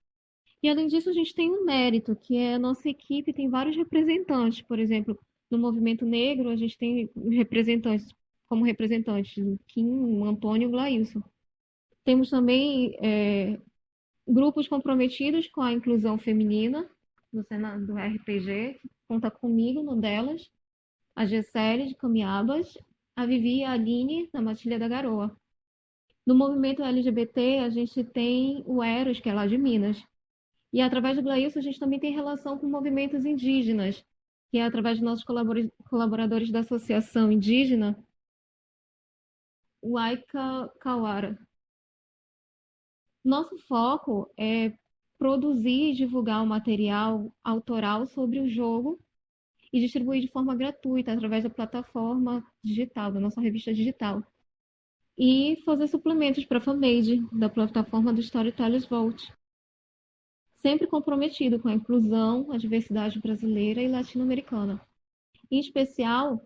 E além disso, a gente tem um mérito, que é a nossa equipe tem vários representantes. Por exemplo, no movimento negro, a gente tem representantes, como representantes, o Kim, o Antônio e o Glailson. Temos também grupos comprometidos com a inclusão feminina no Senado do RPG, que conta comigo no delas, a Gessérie de Camiabas, a Vivi e a Aline, da Matilha da Garoa. No movimento LGBT, a gente tem o Eros, que é lá de Minas. E através do Glailson, a gente também tem relação com movimentos indígenas, que é através dos nossos colaboradores da Associação Indígena, o Aika Kawara. Nosso foco é produzir e divulgar o material autoral sobre o jogo e distribuir de forma gratuita através da plataforma digital, da nossa revista digital. E fazer suplementos para a fanpage da plataforma do Storytellers Vault. Sempre comprometido com a inclusão, a diversidade brasileira e latino-americana. Em especial,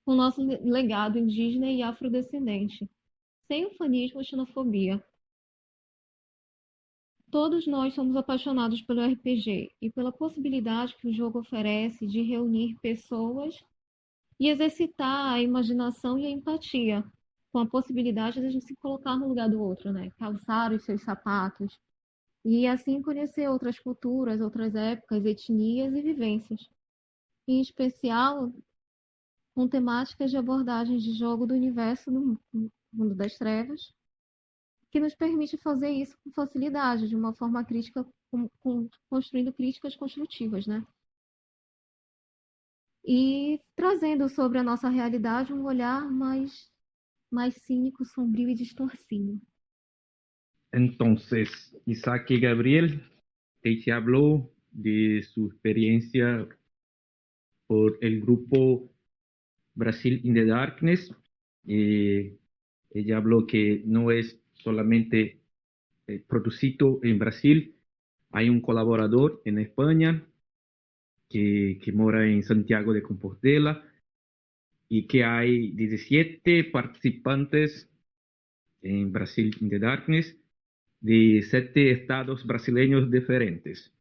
com o nosso legado indígena e afrodescendente, sem ufanismo ou xenofobia. Todos nós somos apaixonados pelo RPG e pela possibilidade que o jogo oferece de reunir pessoas e exercitar a imaginação e a empatia, com a possibilidade de a gente se colocar no lugar do outro, né? Calçar os seus sapatos e assim conhecer outras culturas, outras épocas, etnias e vivências. Em especial, com temáticas de abordagens de jogo do universo do mundo das trevas, que nos permite fazer isso com facilidade, de uma forma crítica, construindo críticas construtivas, né? E trazendo sobre a nossa realidade um olhar mais cínico, sombrio e distorcido. Entonces, Isaac y Gabriel, ella habló de su experiencia por el grupo Brasil in the Darkness. Ella habló que no es solamente producido en Brasil, hay un colaborador en España que mora en Santiago de Compostela y que hay 17 participantes en Brasil in the Darkness de 7 estados brasileños diferentes.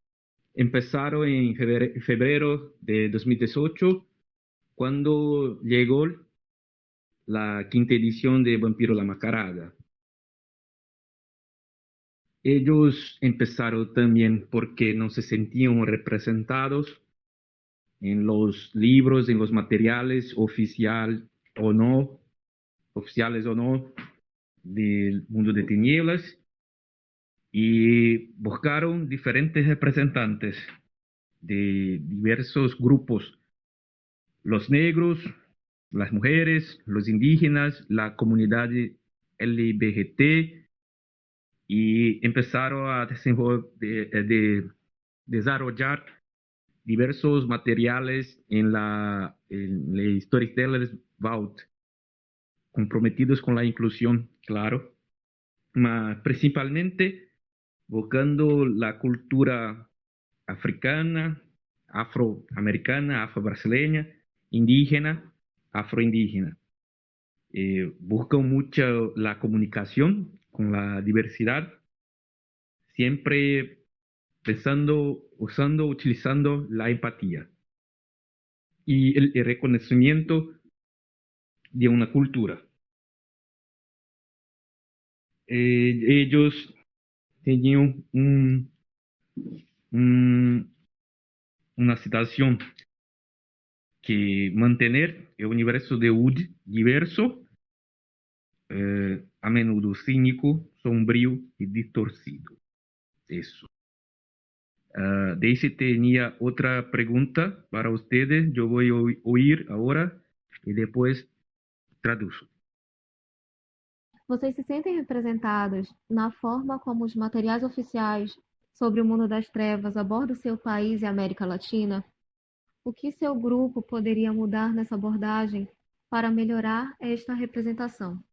Empezaron en febrero de 2018, cuando llegó la quinta edición de Vampiro la Mascarada. Ellos empezaron también porque no se sentían representados en los libros, en los materiales oficiales o no, del mundo de tinieblas, y buscaron diferentes representantes de diversos grupos, los negros, las mujeres, los indígenas, la comunidad LGBT, y empezaron a desarrollar diversos materiales en la Storytellers Vault, comprometidos con la inclusión, claro, mas principalmente buscando la cultura africana, afroamericana, afrobrasileña, indígena, afroindígena. Buscan mucho la comunicación con la diversidad, siempre utilizando la empatía y el reconocimiento de una cultura. Ellos tenían una situación que mantener el universo de Wood diverso, a menudo cínico, sombrío y distorcido. Eso. Daisy tenía otra pregunta para ustedes. Yo voy a oír ahora y después traduzco. Vocês se sentem representados na forma como os materiais oficiais sobre o mundo das trevas abordam seu país e a América Latina? O que seu grupo poderia mudar nessa abordagem para melhorar esta representação?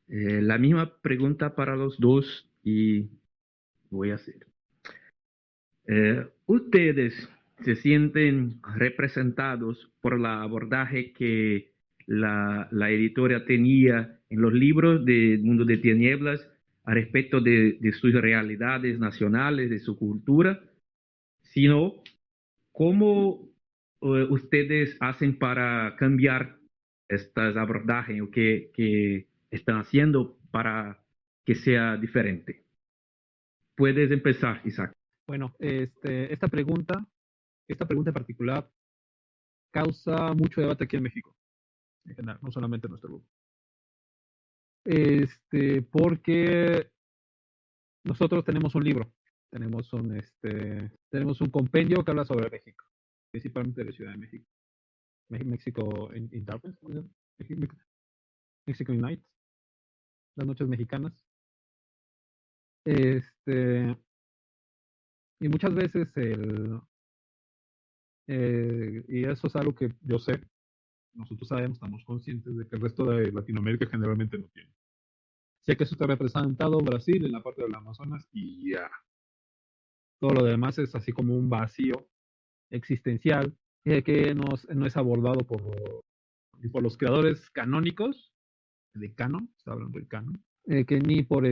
La misma pregunta para los dos y voy a hacer. ¿Ustedes se sienten representados por el abordaje que la editora tenía en los libros de Mundo de Tinieblas a respecto de sus realidades nacionales, de su cultura? Sino, ¿cómo ustedes hacen para cambiar estos abordajes o que están haciendo para que sea diferente? Puedes empezar, Isaac. Bueno, esta pregunta en particular causa mucho debate aquí en México, en general, no solamente en nuestro grupo. Porque nosotros tenemos un libro, tenemos un compendio que habla sobre México, principalmente de la Ciudad de México. México in Darkness, México in Night, las noches mexicanas. Y muchas veces y eso es algo que yo sé, nosotros sabemos, estamos conscientes de que el resto de Latinoamérica generalmente no tiene. Sé que eso está representado Brasil en la parte del Amazonas y ya. Todo lo demás es así como un vacío existencial que no es abordado ni por los creadores canónicos de canon, está hablando del canon, que ni por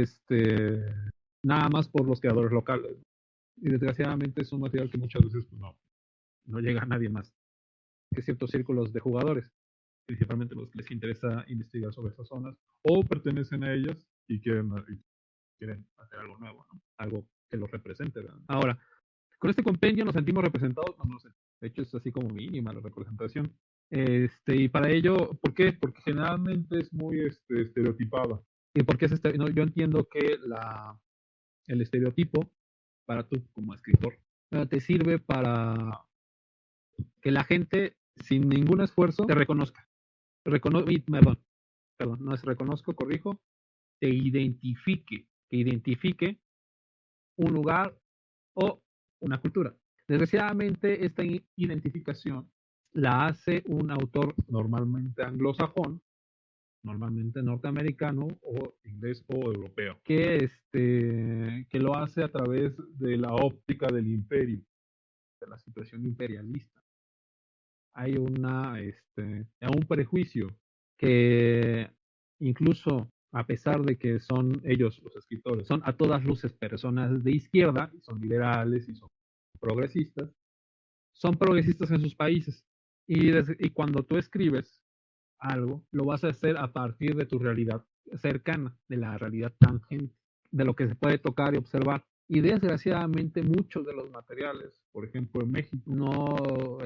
nada más por los creadores locales. Y desgraciadamente es un material que muchas veces pues, no llega a nadie más que ciertos círculos de jugadores, principalmente los que les interesa investigar sobre esas zonas o pertenecen a ellas y quieren hacer algo nuevo, ¿no? Algo que los represente, ¿verdad? Ahora, con este compendio nos sentimos representados, no sé, de hecho es así como mínima la representación. Y para ello, ¿por qué? Porque generalmente es muy estereotipada. ¿Y por qué es yo entiendo que el estereotipo, para tú como escritor, te sirve para que la gente, sin ningún esfuerzo, te reconozca. Perdón, no es reconozco, corrijo, que identifique un lugar o una cultura. Desgraciadamente, esta identificación la hace un autor normalmente anglosajón, normalmente norteamericano o inglés o europeo, que lo hace a través de la óptica del imperio, de la situación imperialista. Hay un prejuicio que incluso a pesar de que son ellos los escritores, son a todas luces personas de izquierda, y son liberales y son progresistas en sus países. Y cuando tú escribes algo, lo vas a hacer a partir de tu realidad cercana, de la realidad tangente, de lo que se puede tocar y observar. Y desgraciadamente muchos de los materiales, por ejemplo en México, no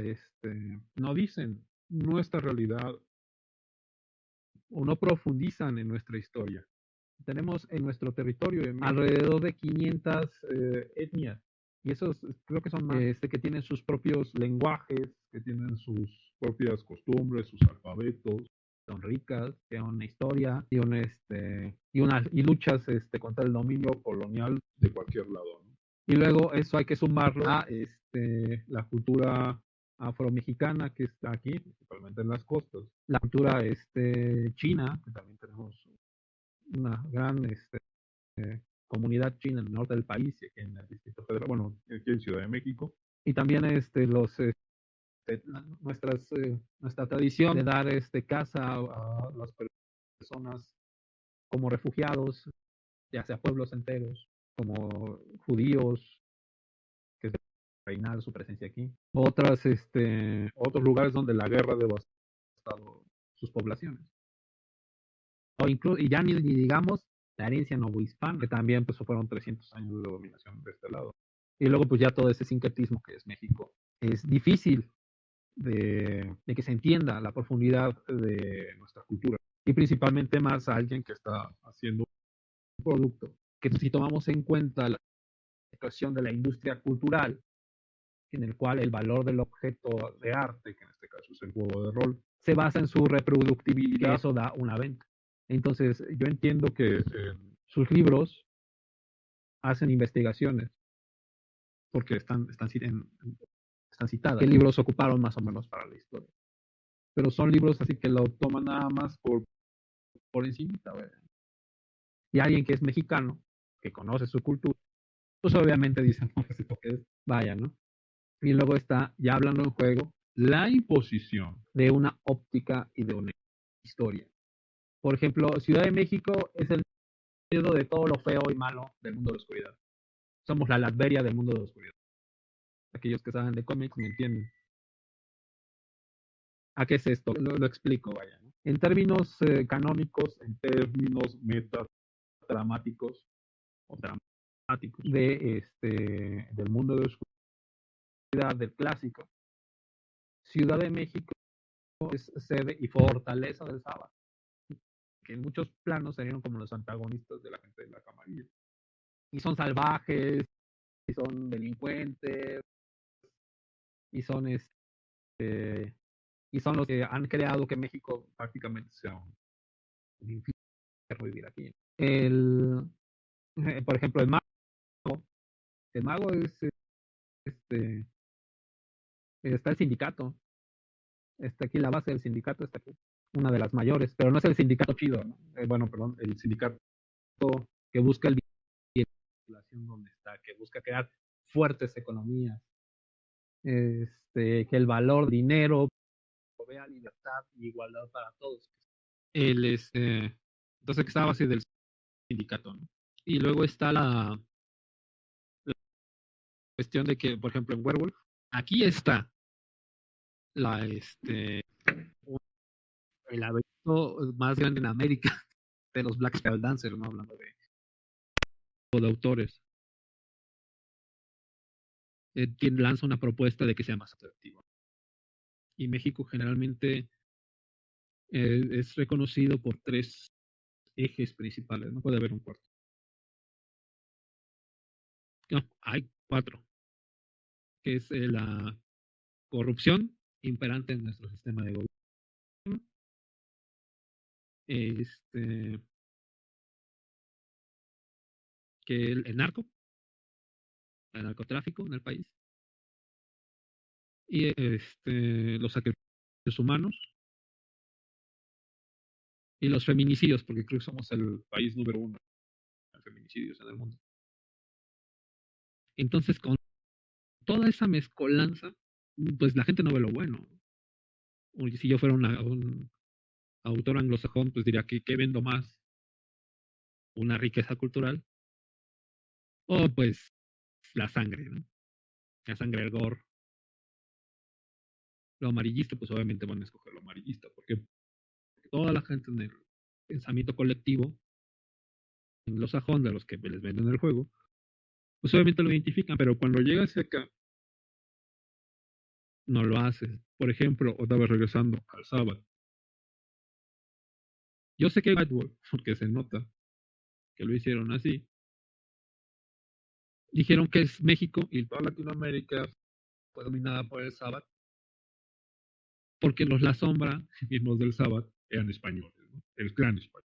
dicen nuestra realidad o no profundizan en nuestra historia. Tenemos en nuestro territorio alrededor de 500 etnias. Y esos creo que son más, que tienen sus propios lenguajes, que tienen sus propias costumbres, sus alfabetos, son ricas, tienen una historia y luchas contra el dominio colonial de cualquier lado, ¿no? Y luego eso hay que sumarlo a la cultura afromexicana que está aquí, principalmente en las costas. La cultura china, que también tenemos una gran comunidad china en el norte del país, y aquí en el Distrito Federal, bueno, aquí en Ciudad de México. Y también nuestra tradición de dar casa a las personas como refugiados, ya sea pueblos enteros, como judíos, que es reinar su presencia aquí, otros lugares donde la guerra ha devastado sus poblaciones. Y ya ni digamos la herencia novohispana, que también pues fueron 300 años de dominación de este lado. Y luego pues ya todo ese sincretismo que es México. Es difícil de que se entienda la profundidad de nuestra cultura. Y principalmente más a alguien que está haciendo un producto. Que si tomamos en cuenta la situación de la industria cultural, en el cual el valor del objeto de arte, que en este caso es el juego de rol, se basa en su reproductibilidad, eso da una venta. Entonces, yo entiendo que sus libros hacen investigaciones, porque están citadas. ¿Qué libros ocuparon más o menos para la historia? Pero son libros así que lo toman nada más por encimita, ¿verdad? Y alguien que es mexicano, que conoce su cultura, pues obviamente dice, no, pues esto qué es, vaya, ¿no? Y luego está, ya hablando en juego, la imposición de una óptica y de una historia. Por ejemplo, Ciudad de México es el miedo de todo lo feo y malo del mundo de la oscuridad. Somos la Latveria del mundo de la oscuridad. Aquellos que saben de cómics me entienden. ¿A qué es esto? Lo explico, vaya, ¿no? En términos canónicos, en términos metadramáticos o dramáticos del mundo de la oscuridad, del clásico, Ciudad de México es sede y fortaleza del sábado, que en muchos planos serían como los antagonistas de la gente de la camarilla. Y son salvajes, y son delincuentes, y son y son los que han creado que México prácticamente sea un infierno vivir aquí. Por ejemplo, el mago es está el sindicato, está aquí la base del sindicato, está aquí, una de las mayores, pero no es el sindicato chido, ¿no? Bueno, perdón, el sindicato que busca el bien de la población donde está, que busca crear fuertes economías, que el valor dinero provea libertad y igualdad para todos. Entonces que está a base del sindicato, ¿no? Y luego está la cuestión de que, por ejemplo, en Werewolf, aquí está la el laberinto más grande en América de los Black Spell Dancers, ¿no? Hablando de autores. Quien lanza una propuesta de que sea más atractivo. Y México generalmente es reconocido por 3 ejes principales, no puede haber un cuarto. No, hay 4, que es la corrupción imperante en nuestro sistema de gobierno, que el narcotráfico en el país, y los sacrificios humanos y los feminicidios, porque creo que somos el país número 1 de feminicidios en el mundo. Entonces, con toda esa mezcolanza, pues la gente no ve lo bueno. Si yo fuera un autor anglosajón, pues diría que ¿qué vendo más? ¿Una riqueza cultural? O pues la sangre, ¿no? La sangre, el gore. Lo amarillista, pues obviamente van a escoger lo amarillista, porque toda la gente en el pensamiento colectivo anglosajón de los que les venden el juego, pues obviamente lo identifican, pero cuando llega hacia acá, no lo hace. Por ejemplo, otra vez regresando al sábado. Yo sé que White Wolf, porque se nota que lo hicieron así, dijeron que es México y toda Latinoamérica fue dominada por el sábado, porque los La Sombra, mismos del sábado, eran españoles, ¿no? El clan español.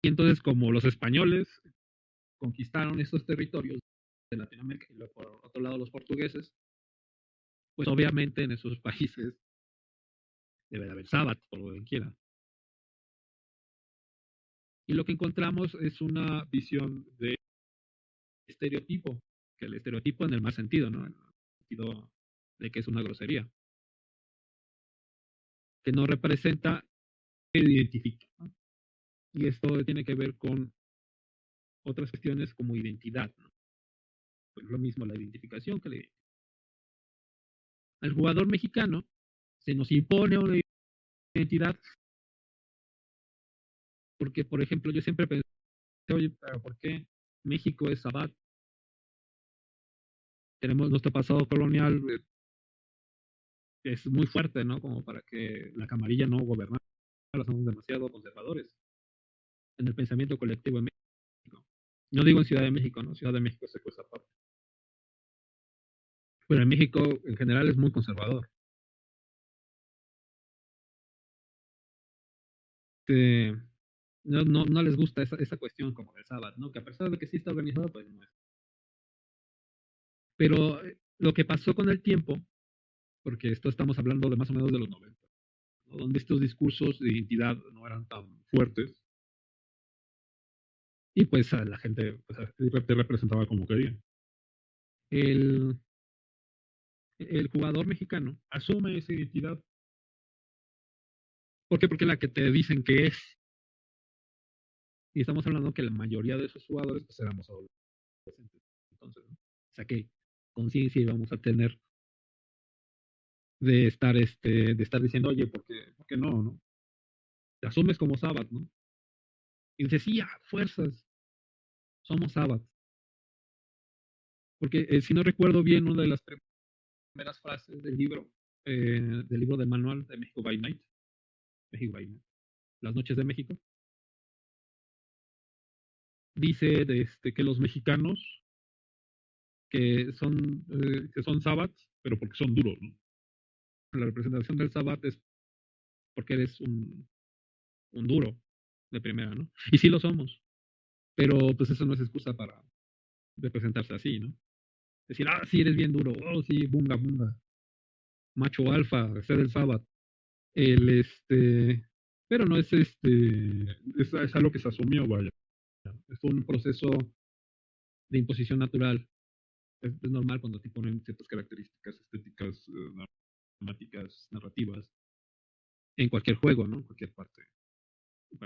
Y entonces, como los españoles conquistaron estos territorios de Latinoamérica y luego por otro lado los portugueses, pues obviamente en esos países debe de haber sábado, por lo que quiera. Y lo que encontramos es una visión de estereotipo, que el estereotipo en el más sentido, ¿no? En el sentido de que es una grosería, que no representa, que identifica, ¿no? Y esto tiene que ver con otras cuestiones como identidad, ¿no? Pues lo mismo la identificación que le al jugador mexicano se nos impone una identidad, porque por ejemplo yo siempre pensé, oye, pero ¿por qué México es Sabbat? Tenemos nuestro pasado colonial, es muy fuerte, ¿no? Como para que la camarilla no gobernara, somos demasiado conservadores en el pensamiento colectivo en México. No digo en Ciudad de México, ¿no? Ciudad de México se cosa aparte. Pero en México en general es muy conservador. Este, no les gusta esa cuestión como del sábado, ¿no? Que a pesar de que sí está organizado, pues no es. Pero lo que pasó con el tiempo, porque esto estamos hablando de más o menos de los 90, ¿no? Donde estos discursos de identidad no eran tan fuertes, y pues a la gente pues, te representaba como quería. El, el jugador mexicano asume esa identidad. ¿Por qué? Porque es la que te dicen que es. Y estamos hablando que la mayoría de esos jugadores pues éramos adolescentes. Entonces, ¿no? O sea, ¿qué conciencia íbamos a tener de estar diciendo, oye, ¿por qué no? Te asumes como Sabbath, ¿no? Y dices, sí, a fuerzas, somos Sabbath. Porque si no recuerdo bien, una de las primeras frases del libro del manual de México by Night, Las Noches de México, dice que los mexicanos que son Sabbath, pero porque son duros, ¿no? La representación del Sabbath es porque eres un duro de primera, ¿no? Y sí lo somos, pero pues eso no es excusa para representarse así, ¿no? Decir, sí eres bien duro, oh sí, bunga, bunga, macho alfa, ser el Sabbath, el pero no es es algo que se asumió, vaya. Es un proceso de imposición natural. Es normal cuando te ponen ciertas características estéticas, dramáticas, narrativas, en cualquier juego, ¿no? En cualquier parte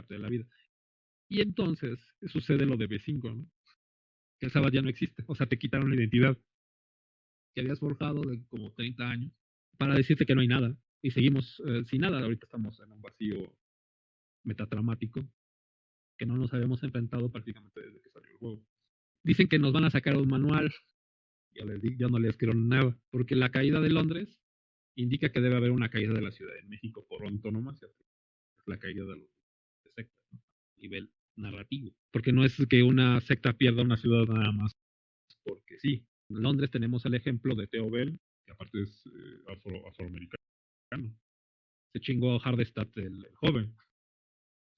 de la vida. Y entonces sucede lo de B5, ¿no? Que el Sabbath ya no existe. O sea, te quitaron la identidad que habías forjado de como 30 años para decirte que no hay nada. Y seguimos sin nada. Ahorita estamos en un vacío metatramático que no nos habíamos enfrentado prácticamente desde que salió el juego. Dicen que nos van a sacar un manual. Ya no les quiero nada. Porque la caída de Londres indica que debe haber una caída de la Ciudad de México por antonomasia. Es la caída de los sectas, ¿no? A nivel narrativo. Porque no es que una secta pierda una ciudad nada más porque sí. En Londres tenemos el ejemplo de Theo Bell, que aparte es afroamericano. Se chingó a Hardestadt el joven,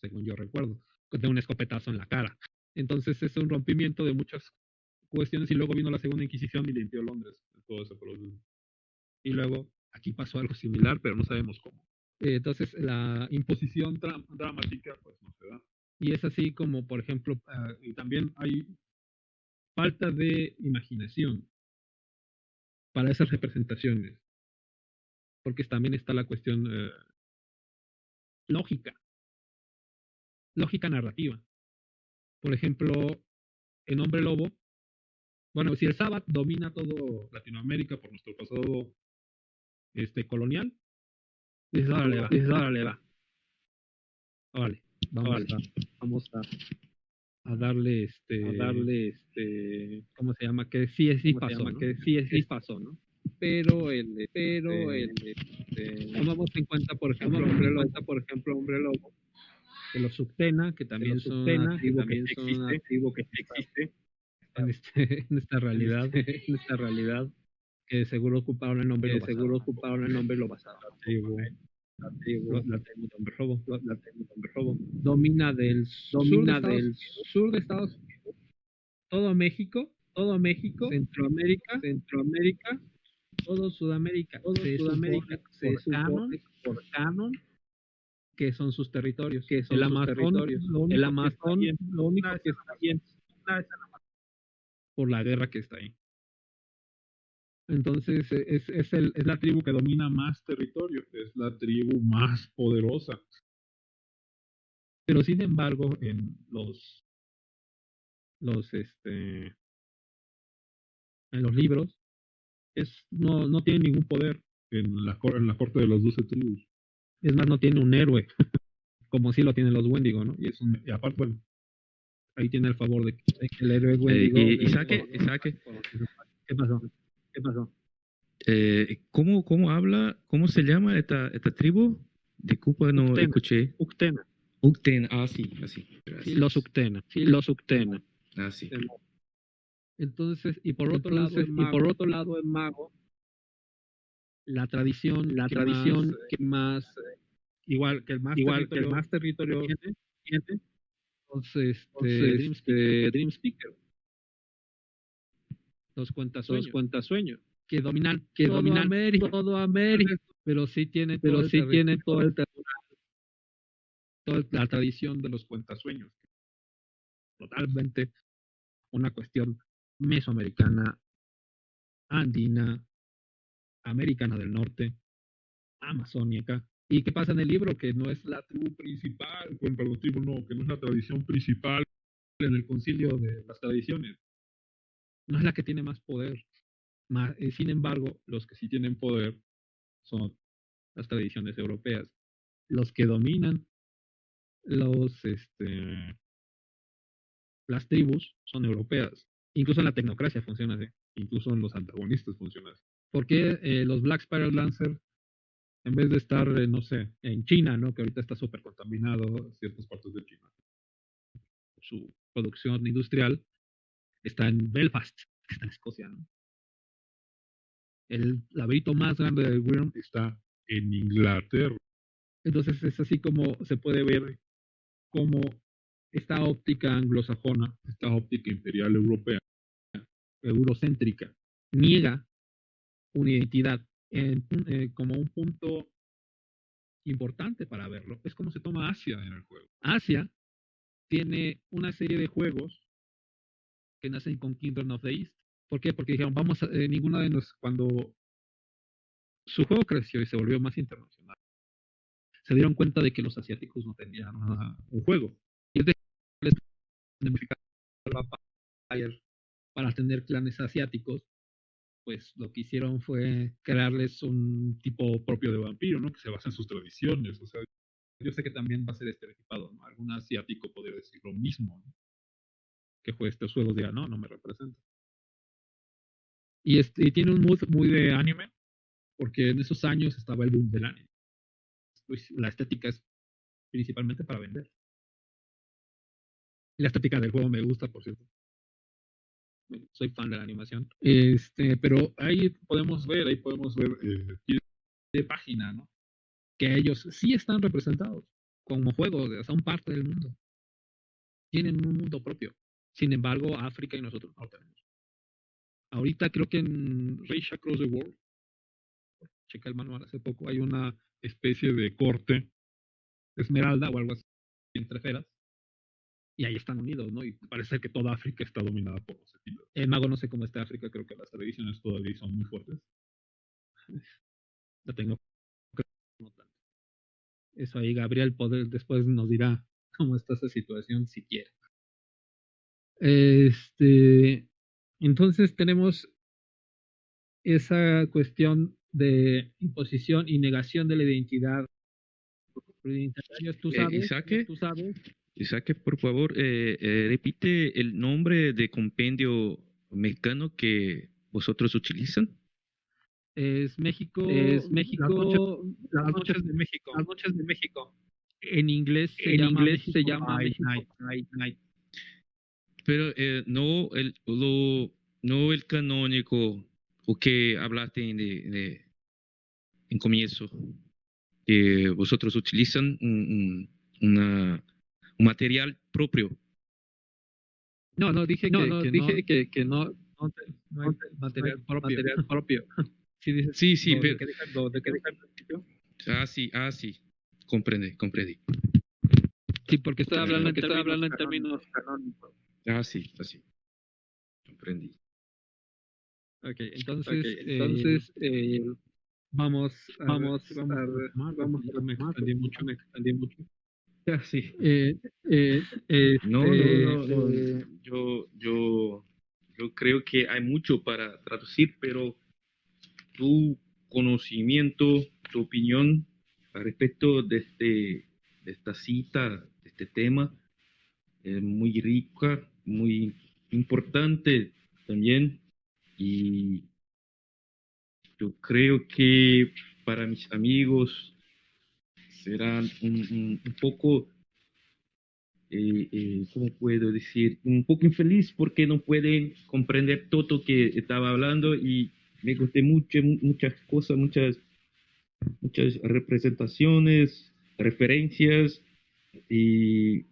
según yo recuerdo, de un escopetazo en la cara. Entonces es un rompimiento de muchas cuestiones y luego vino la Segunda Inquisición y limpió Londres de todo ese proceso. Y luego aquí pasó algo similar, pero no sabemos cómo. Entonces la imposición dramática pues no se da. Y es así como, por ejemplo, y también hay falta de imaginación para esas representaciones, porque también está la cuestión lógica narrativa. Por ejemplo, en Hombre Lobo, bueno, si el Sabbath domina todo Latinoamérica por nuestro pasado colonial, dices, órale, va. Órale, vamos a darle ¿cómo se llama? Que sí pasó, ¿no? Que sí pasó, ¿no? Pero tomamos en cuenta, por ejemplo, Hombre Lobo, que los Subtena, que también son una tribu que existe en esta realidad, que seguro ocuparon el nombre y lo basaron. La tribu de Hombre Lobo. Domina del sur de Estados Unidos, todo México, Centroamérica, todo Sudamérica, se supone por canon que son sus territorios. El Amazon, lo único que está bien por la guerra que está ahí. Entonces es la tribu que domina más territorio, es la tribu más poderosa. Pero sin embargo, en en los libros, no tiene ningún poder en la corte de las 12 tribus. Es más, no tiene un héroe, como sí lo tienen los Wendigo, ¿no? Y aparte, bueno, ahí tiene el favor de que el héroe Wendigo. Isaac, ¿Qué pasó? ¿Cómo se llama esta tribu? Disculpa, no Uctena. escuché. Uctena. Uctena, sí, así. Sí, los Uctena. Ah, sí. Entonces, y por otro lado, el mago la tradición que más, igual que el más territorio tiene, entonces, Dream Speaker, los cuentasueños, que dominan todo América, pero sí tiene toda la tradición de los cuentasueños, totalmente una cuestión mesoamericana, andina, americana del norte, amazónica. ¿Y qué pasa en el libro? Que no es la tribu principal, contra los tribus no, que no es la tradición principal en el concilio de las tradiciones. No es la que tiene más poder. Sin embargo, los que sí tienen poder son las tradiciones europeas. Los que dominan las tribus son europeas. Incluso en la tecnocracia funciona así. Incluso en los antagonistas funciona así. ¿Por qué los Black Spiral Lancer, en vez de estar, no sé, en China, ¿no? Que ahorita está súper contaminado ciertas partes de China, su producción industrial está en Belfast, que está en Escocia, ¿no? El laberinto más grande de Wyrm está en Inglaterra. Entonces es así como se puede ver cómo esta óptica anglosajona, esta óptica imperial europea, eurocéntrica, niega una identidad como un punto importante para verlo. Es como se toma Asia en el juego. Asia tiene una serie de juegos que nacen con Kingdom of the East. ¿Por qué? Porque dijeron, ninguna de nos, cuando su juego creció y se volvió más internacional, se dieron cuenta de que los asiáticos no tenían un juego. Y les para tener clanes asiáticos, pues lo que hicieron fue crearles un tipo propio de vampiro, ¿no? Que se basa en sus tradiciones. O sea, yo sé que también va a ser estereotipado, ¿no? Algún asiático podría decir lo mismo, ¿no? Que fue estos juegos de, no me representa. Y tiene un mood muy de anime, porque en esos años estaba el boom del anime. Pues la estética es principalmente para vender. La estética del juego me gusta, por cierto. Soy fan de la animación. Pero ahí podemos ver de página, ¿no? Que ellos sí están representados como juegos, son parte del mundo. Tienen un mundo propio. Sin embargo, África y nosotros no tenemos. Ahorita creo que en Rage Across the World, checa el manual hace poco, hay una especie de corte esmeralda o algo así entre feras. Y ahí están unidos, ¿no? Y parece que toda África está dominada por los estilos. El mago no sé cómo está África, creo que las tradiciones todavía son muy fuertes. La tengo no tanto. Eso ahí Gabriel poder después nos dirá cómo está esa situación si quiere. Entonces tenemos esa cuestión de imposición y negación de la identidad. Tú sabes. Isaac, por favor, repite el nombre de compendio mexicano que vosotros utilizan. Es México, las noches de México. Las noches de México. En inglés se llama México Night. Pero no el canónico o que hablaste en comienzo, que vosotros utilizan un material propio. No, dije que no hay material propio. Sí, pero... ¿De qué dejar el principio? Sí, comprendí. Sí, porque estoy hablando en términos canónicos. Sí, así. Comprendí. Ok, entonces vamos a me extendí mucho. Sí. No. Yo creo que hay mucho para traducir, pero tu conocimiento, tu opinión al respecto de esta cita, de este tema, es muy rica, muy importante también. Y yo creo que para mis amigos será un poco, ¿cómo puedo decir? Un poco infeliz porque no pueden comprender todo lo que estaba hablando y me gusté mucho, muchas cosas, muchas representaciones, referencias y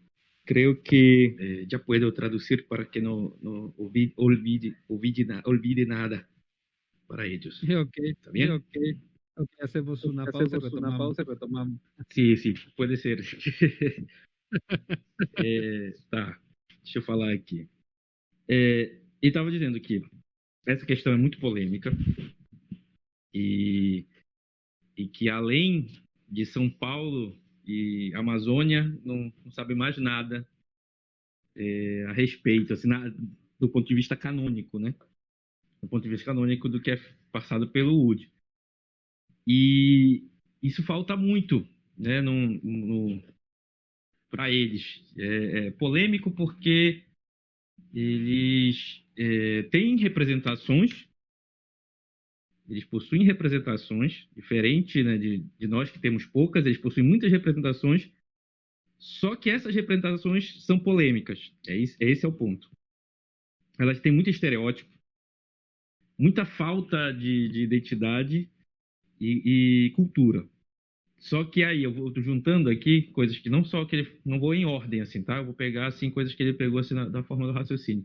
creo que ya puedo traducir para que no olvide nada para ellos. Ok, ¿Está bien? ok, hacemos una pausa y retomamos. Sí, sí, puede ser. Tá, deixa eu falar aqui. E estava dizendo que essa questão é muito polêmica e, e que além de São Paulo e Amazônia não sabe mais nada a respeito, assim, do ponto de vista canônico, né? Do ponto de vista canônico do que é passado pelo Wood. E isso falta muito, né, para eles. É polêmico porque eles têm representações, eles possuem representações, diferente, né, de nós que temos poucas, eles possuem muitas representações, só que essas representações são polêmicas. Esse é o ponto. Elas têm muito estereótipo, muita falta de identidade e cultura. Só que aí eu vou juntando aqui coisas que não só que ele não vou em ordem assim, tá? Eu vou pegar assim coisas que ele pegou assim da forma do raciocínio.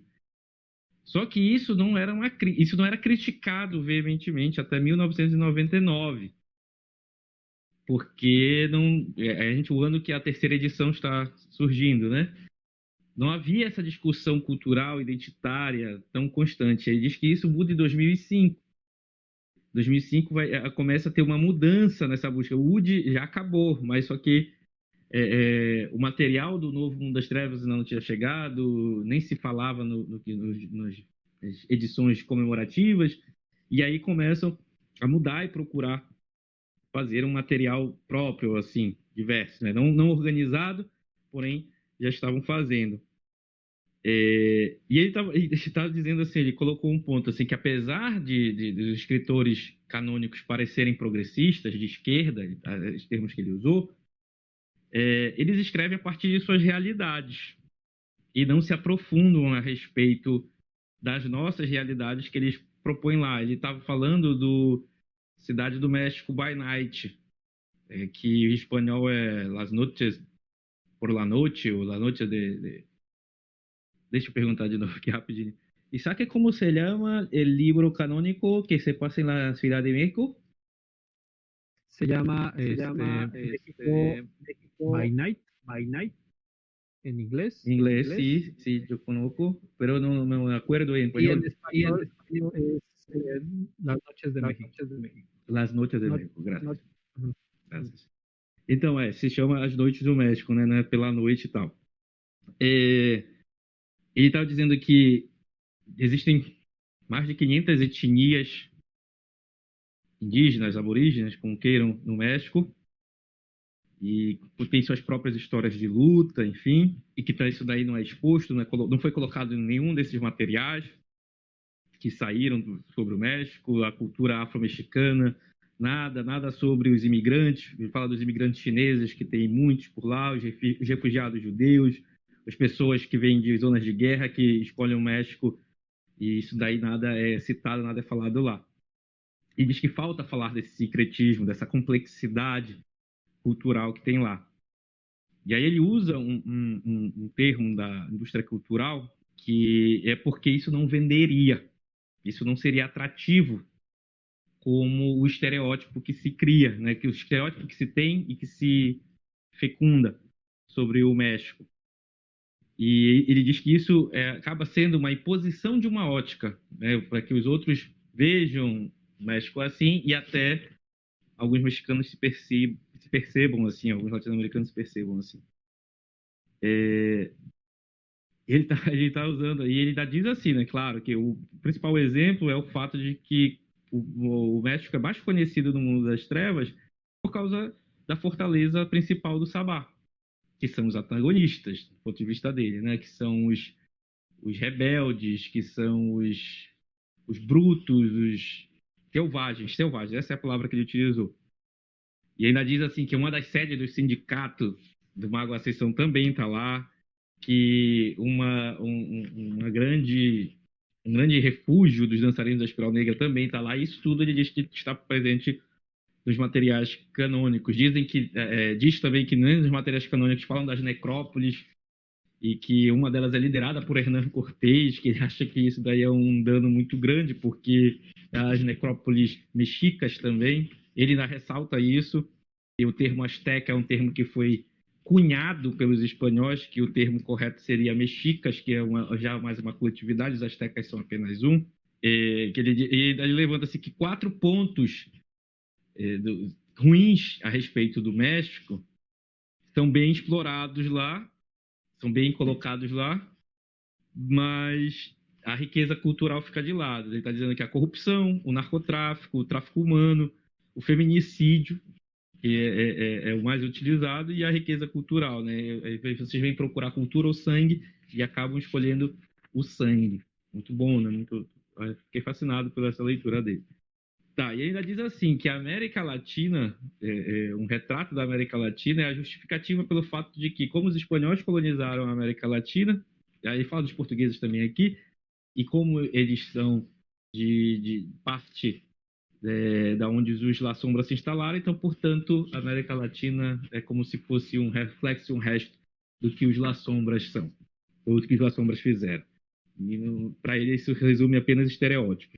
Só que isso não era criticado veementemente até 1999, porque o ano que a terceira edição está surgindo, né? Não havia essa discussão cultural identitária tão constante. Ele diz que isso muda em 2005. 2005 começa a ter uma mudança nessa busca. O Wood já acabou, mas só que o material do Novo Mundo das Trevas não tinha chegado, nem se falava nas edições comemorativas, e aí começam a mudar e procurar fazer um material próprio, assim, diverso, né? Não organizado, porém já estavam fazendo. E ele estava dizendo assim, ele colocou um ponto assim, que apesar dos escritores canônicos parecerem progressistas, de esquerda, os termos que ele usou, eles escrevem a partir de suas realidades e não se aprofundam a respeito das nossas realidades que eles propõem lá. Ele estava falando do Cidade do México by Night, que em espanhol é Las Noches por la Noche, ou La Noche de... Deixa eu perguntar de novo aqui rapidinho. ¿Y sabe cómo se llama el libro canónico que se pasa en la Ciudad de México? Se llama, México by Night en inglés. En inglés, sí, sí, yo conozco, pero no me acuerdo en Y en español. español es Las Noches de México. Las Noches de No- México, gracias. Ujú. Graças. Então, se chama As Noites do México, né? Não é pela noite e tal. Ele estava dizendo que existem mais de 500 etnias indígenas, aborígenes, como queiram, no México, e tem suas próprias histórias de luta, enfim, e que isso daí não é exposto, não foi colocado em nenhum desses materiais que saíram sobre o México, a cultura afro-mexicana, nada sobre os imigrantes. Ele fala dos imigrantes chineses, que tem muitos por lá, os refugiados judeus, as pessoas que vêm de zonas de guerra, que escolhem o México, e isso daí nada é citado, nada é falado lá. E diz que falta falar desse sincretismo, dessa complexidade cultural que tem lá. E aí ele usa um termo da indústria cultural, que é porque isso não venderia, isso não seria atrativo como o estereótipo que se cria, né? Que o estereótipo que se tem e que se fecunda sobre o México. E ele diz que isso acaba sendo uma imposição de uma ótica, né? Para que os outros vejam o México assim, e até alguns mexicanos se percebam assim, alguns latino-americanos se percebam assim. Ele tá usando, e ele ainda diz assim, né? Claro que o principal exemplo é o fato de que o México é mais conhecido no mundo das trevas por causa da fortaleza principal do Sabá, que são os antagonistas, do ponto de vista dele, né? Que são os rebeldes, que são os brutos, os selvagens, essa é a palavra que ele utilizou. E ainda diz assim que uma das sedes do sindicato do Mago Ascensão também está lá, que uma grande um grande refúgio dos dançarinos da Espiral Negra também está lá. Isso tudo ele diz que está presente nos materiais canônicos. Diz também que nos materiais canônicos falam das necrópolis e que uma delas é liderada por Hernán Cortés, que ele acha que isso daí é um dano muito grande, porque as necrópolis mexicas também, ele ainda ressalta isso, e o termo asteca é um termo que foi cunhado pelos espanhóis, que o termo correto seria mexicas, que é já mais uma coletividade, os astecas são apenas um. Ele levanta-se que 4 pontos ruins a respeito do México são bem explorados lá, são bem colocados lá, mas a riqueza cultural fica de lado. Ele está dizendo que a corrupção, o narcotráfico, o tráfico humano, o feminicídio, que é o mais utilizado, e a riqueza cultural. Né? Vocês vêm procurar cultura ou sangue e acabam escolhendo o sangue. Muito bom, né? Fiquei fascinado por essa leitura dele. Tá, e ainda diz assim, que a América Latina, um retrato da América Latina é a justificativa pelo fato de que, como os espanhóis colonizaram a América Latina, e aí fala dos portugueses também aqui, e como eles são de parte da onde os La Sombra se instalaram, então, portanto, a América Latina é como se fosse um reflexo, um resto do que os La Sombras são, ou do que os La Sombras fizeram. Para ele, isso resume apenas estereótipo.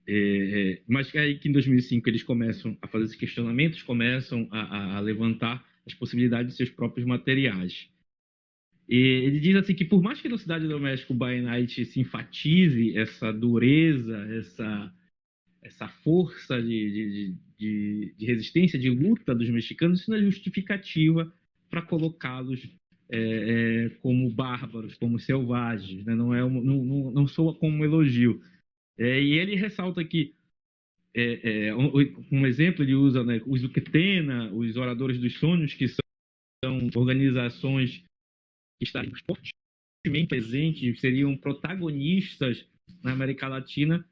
Mas aí que em 2005 eles começam a fazer esses questionamentos, começam a levantar as possibilidades de seus próprios materiais. E ele diz assim que por mais que no Cidade do México By Night se enfatize essa dureza, essa força de resistência, de luta dos mexicanos, isso não é justificativa para colocá-los como bárbaros, como selvagens, né? Não soa como um elogio. E ele ressalta que, um exemplo, ele usa, né, os Uquetena, os Oradores dos Sonhos, que são organizações que estariam fortemente presentes, seriam protagonistas na América Latina,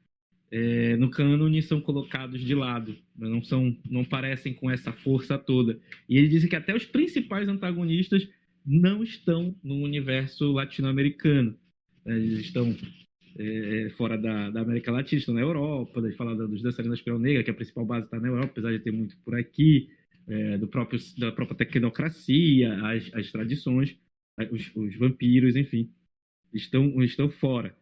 no cânone são colocados de lado, não parecem com essa força toda. E ele diz que até os principais antagonistas não estão no universo latino-americano. Eles estão fora da América Latina, estão na Europa. Ele fala dos dançarinos da Espiral Negra, que a principal base está na Europa, apesar de ter muito por aqui, da própria tecnocracia, as tradições, os vampiros, enfim, estão fora.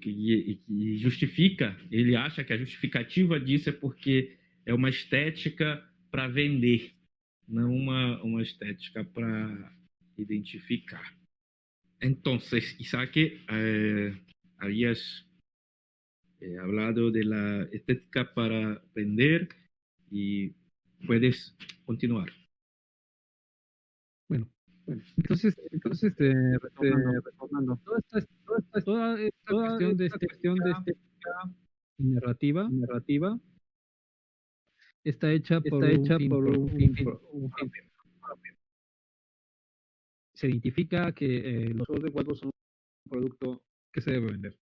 Que justifica, ele acha que a justificativa disso é porque é uma estética para vender, não uma estética para identificar. Entonces, Isaac, habías hablado de la estética para vender y puedes continuar. Bueno, entonces retomando, toda esta cuestión de estética y narrativa está hecha por un fin propio. Se identifica que los juegos de Waldo son un producto que se debe vender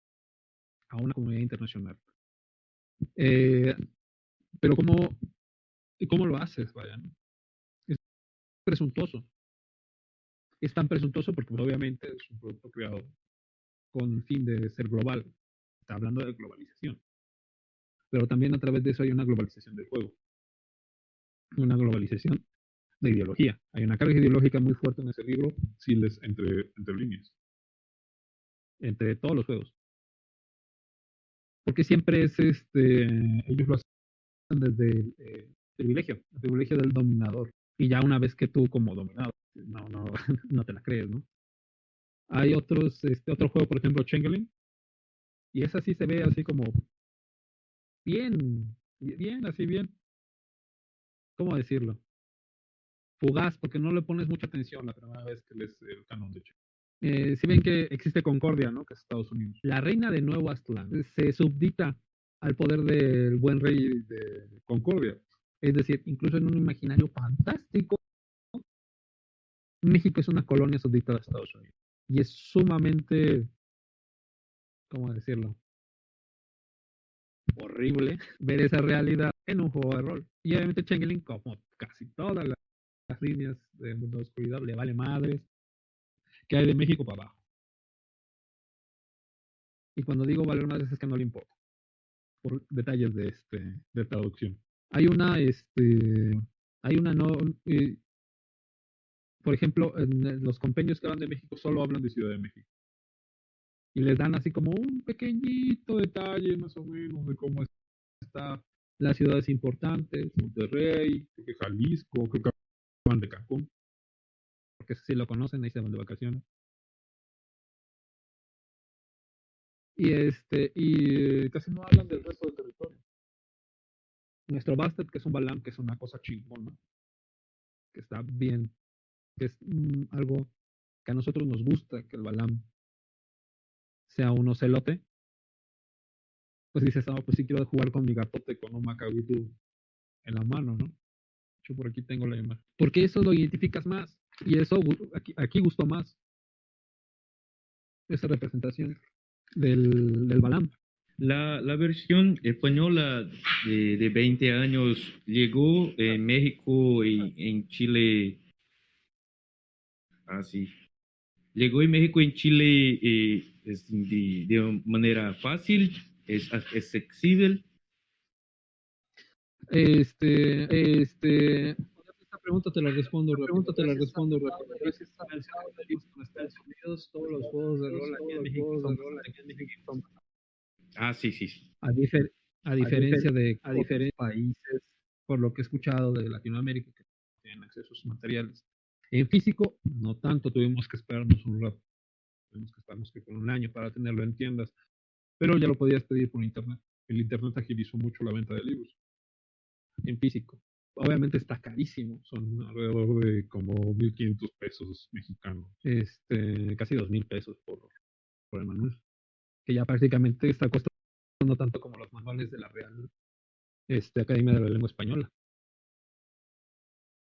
a una comunidad internacional. Pero ¿cómo lo haces? Vaya, ¿no? Es presuntuoso. Es tan presuntuoso porque pues, obviamente es un producto creado con fin de ser global. Está hablando de globalización. Pero también a través de eso hay una globalización del juego. Una globalización de ideología. Hay una carga ideológica muy fuerte en ese libro, si les entre líneas. Entre todos los juegos. Porque siempre es ellos lo hacen desde el privilegio del dominador. Y ya una vez que tú como dominado, no te la crees, ¿no? Hay otro juego, por ejemplo, Changeling, y esa sí se ve así como bien, ¿cómo decirlo? Fugaz, porque no le pones mucha atención la primera vez que lees el canon de hecho. Si ven que existe Concordia, ¿no? Que es Estados Unidos. La reina de Nuevo Aztlán se subdita al poder del buen rey de Concordia. Es decir, incluso en un imaginario fantástico, México es una colonia súbdita de Estados Unidos. Y es sumamente, ¿cómo decirlo? Horrible ver esa realidad en un juego de rol. Y obviamente Changeling, como casi todas las líneas del mundo de oscuridad, le vale madres que hay de México para abajo. Y cuando digo valer más es que no le importa, por detalles de traducción. Hay una, no, eh, por ejemplo, en los compendios que hablan de México solo hablan de Ciudad de México. Y les dan así como un pequeñito detalle más o menos de cómo está las ciudades importantes, Monterrey, creo que Jalisco, creo que van de Cancún, porque si lo conocen, ahí se van de vacaciones. Y casi no hablan del resto del territorio. Nuestro Bastet, que es un Balam, que es una cosa chingona, que está bien, que es algo que a nosotros nos gusta, que el Balam sea un ocelote, pues dices, no, pues sí quiero jugar con mi gatote con un macahuito en la mano, ¿no? Yo por aquí tengo la imagen. Porque eso lo identificas más, y eso aquí gustó más, esa representación del Balam. La versión española de 20 años llegó en México y en Chile. Ah, sí. Llegó en México y en Chile de manera fácil, es accesible. Esta pregunta te la respondo rápido. Gracias a Estados Unidos con Estados Unidos, todos los juegos de rol aquí en México son Ah, sí, sí, sí. a diferencia de otros países, por lo que he escuchado de Latinoamérica, que tienen acceso a sus materiales. En físico, no tanto, tuvimos que esperarnos un rato, tuvimos que esperarnos que por un año para tenerlo en tiendas, pero ya lo podías pedir por internet. El internet agilizó mucho la venta de libros en físico. Obviamente está carísimo, son alrededor de como 1,500 pesos mexicanos, casi 2,000 pesos por el manual, que ya prácticamente está costando tanto como los manuales de la Real Academia de la Lengua Española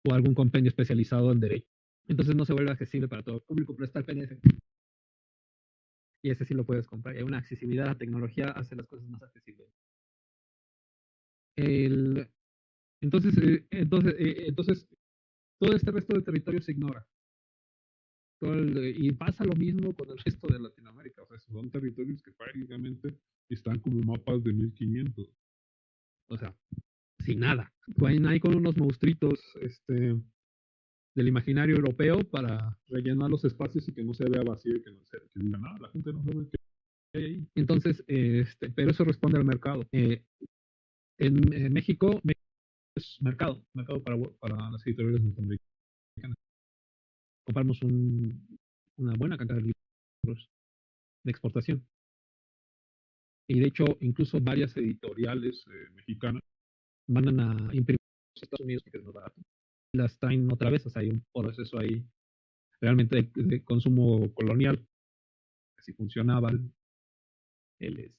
o algún compendio especializado en derecho. Entonces no se vuelve accesible para todo el público, pero está el PDF. Y ese sí lo puedes comprar. Hay una accesibilidad, la tecnología hace las cosas más accesibles. El, entonces, todo este resto del territorio se ignora. Y pasa lo mismo con el resto de Latinoamérica. O sea, son territorios que prácticamente están como mapas de 1500. O sea, sin nada. Pueden ahí con unos monstruitos del imaginario europeo para rellenar los espacios y que no se vea vacío y que no se que digan, ah, la gente no sabe qué hay ahí. Entonces, pero eso responde al mercado. En México es mercado para las editoriales norteamericanas. Compramos una buena cantidad de libros de exportación. Y de hecho, incluso varias editoriales mexicanas mandan a imprimir a Estados Unidos porque es más barato. Las traen otra vez, o sea, hay un proceso ahí realmente de consumo colonial. Así funcionaba en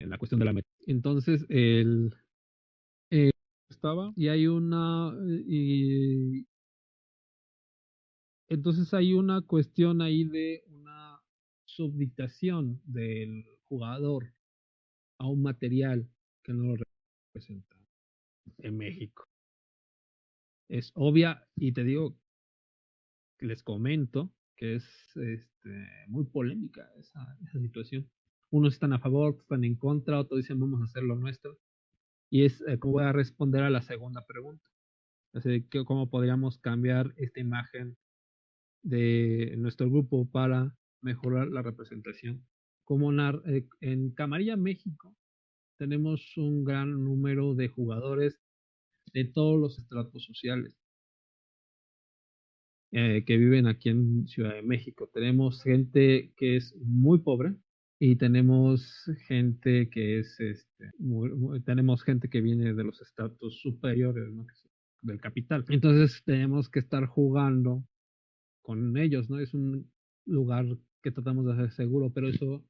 la cuestión de la meta. Entonces, estaba y hay entonces hay una cuestión ahí de una subdictación del jugador a un material que no lo representa en México. Es obvia y te digo, les comento que es muy polémica esa situación. Unos están a favor, otros están en contra, otros dicen vamos a hacer lo nuestro. Y es como voy a responder a la segunda pregunta. Así que cómo podríamos cambiar esta imagen de nuestro grupo para mejorar la representación. Como en Camarilla México tenemos un gran número de jugadores de todos los estratos sociales que viven aquí en Ciudad de México. Tenemos gente que es muy pobre y tenemos gente que es tenemos gente que viene de los estratos superiores, ¿no? Del capital. Entonces tenemos que estar jugando con ellos, ¿no? Es un lugar que tratamos de hacer seguro, pero eso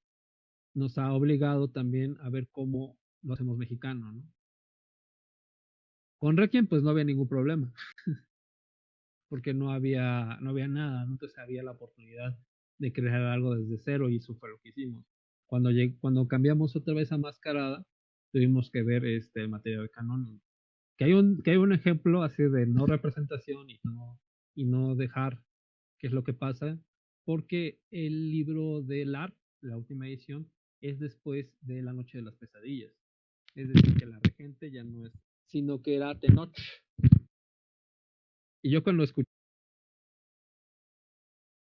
nos ha obligado también a ver cómo lo hacemos mexicano, ¿no? Con Requiem pues no había ningún problema, porque no había nada, ¿no? Entonces había la oportunidad de crear algo desde cero y eso fue lo que hicimos. Cuando cambiamos otra vez a Mascarada, tuvimos que ver el material canónico. Que hay un ejemplo así de no representación y no dejar qué es lo que pasa, porque el libro del ARP, la última edición, es después de la noche de las pesadillas. Es decir, que la regente ya no es, sino que era Tenoch. Y yo cuando escuché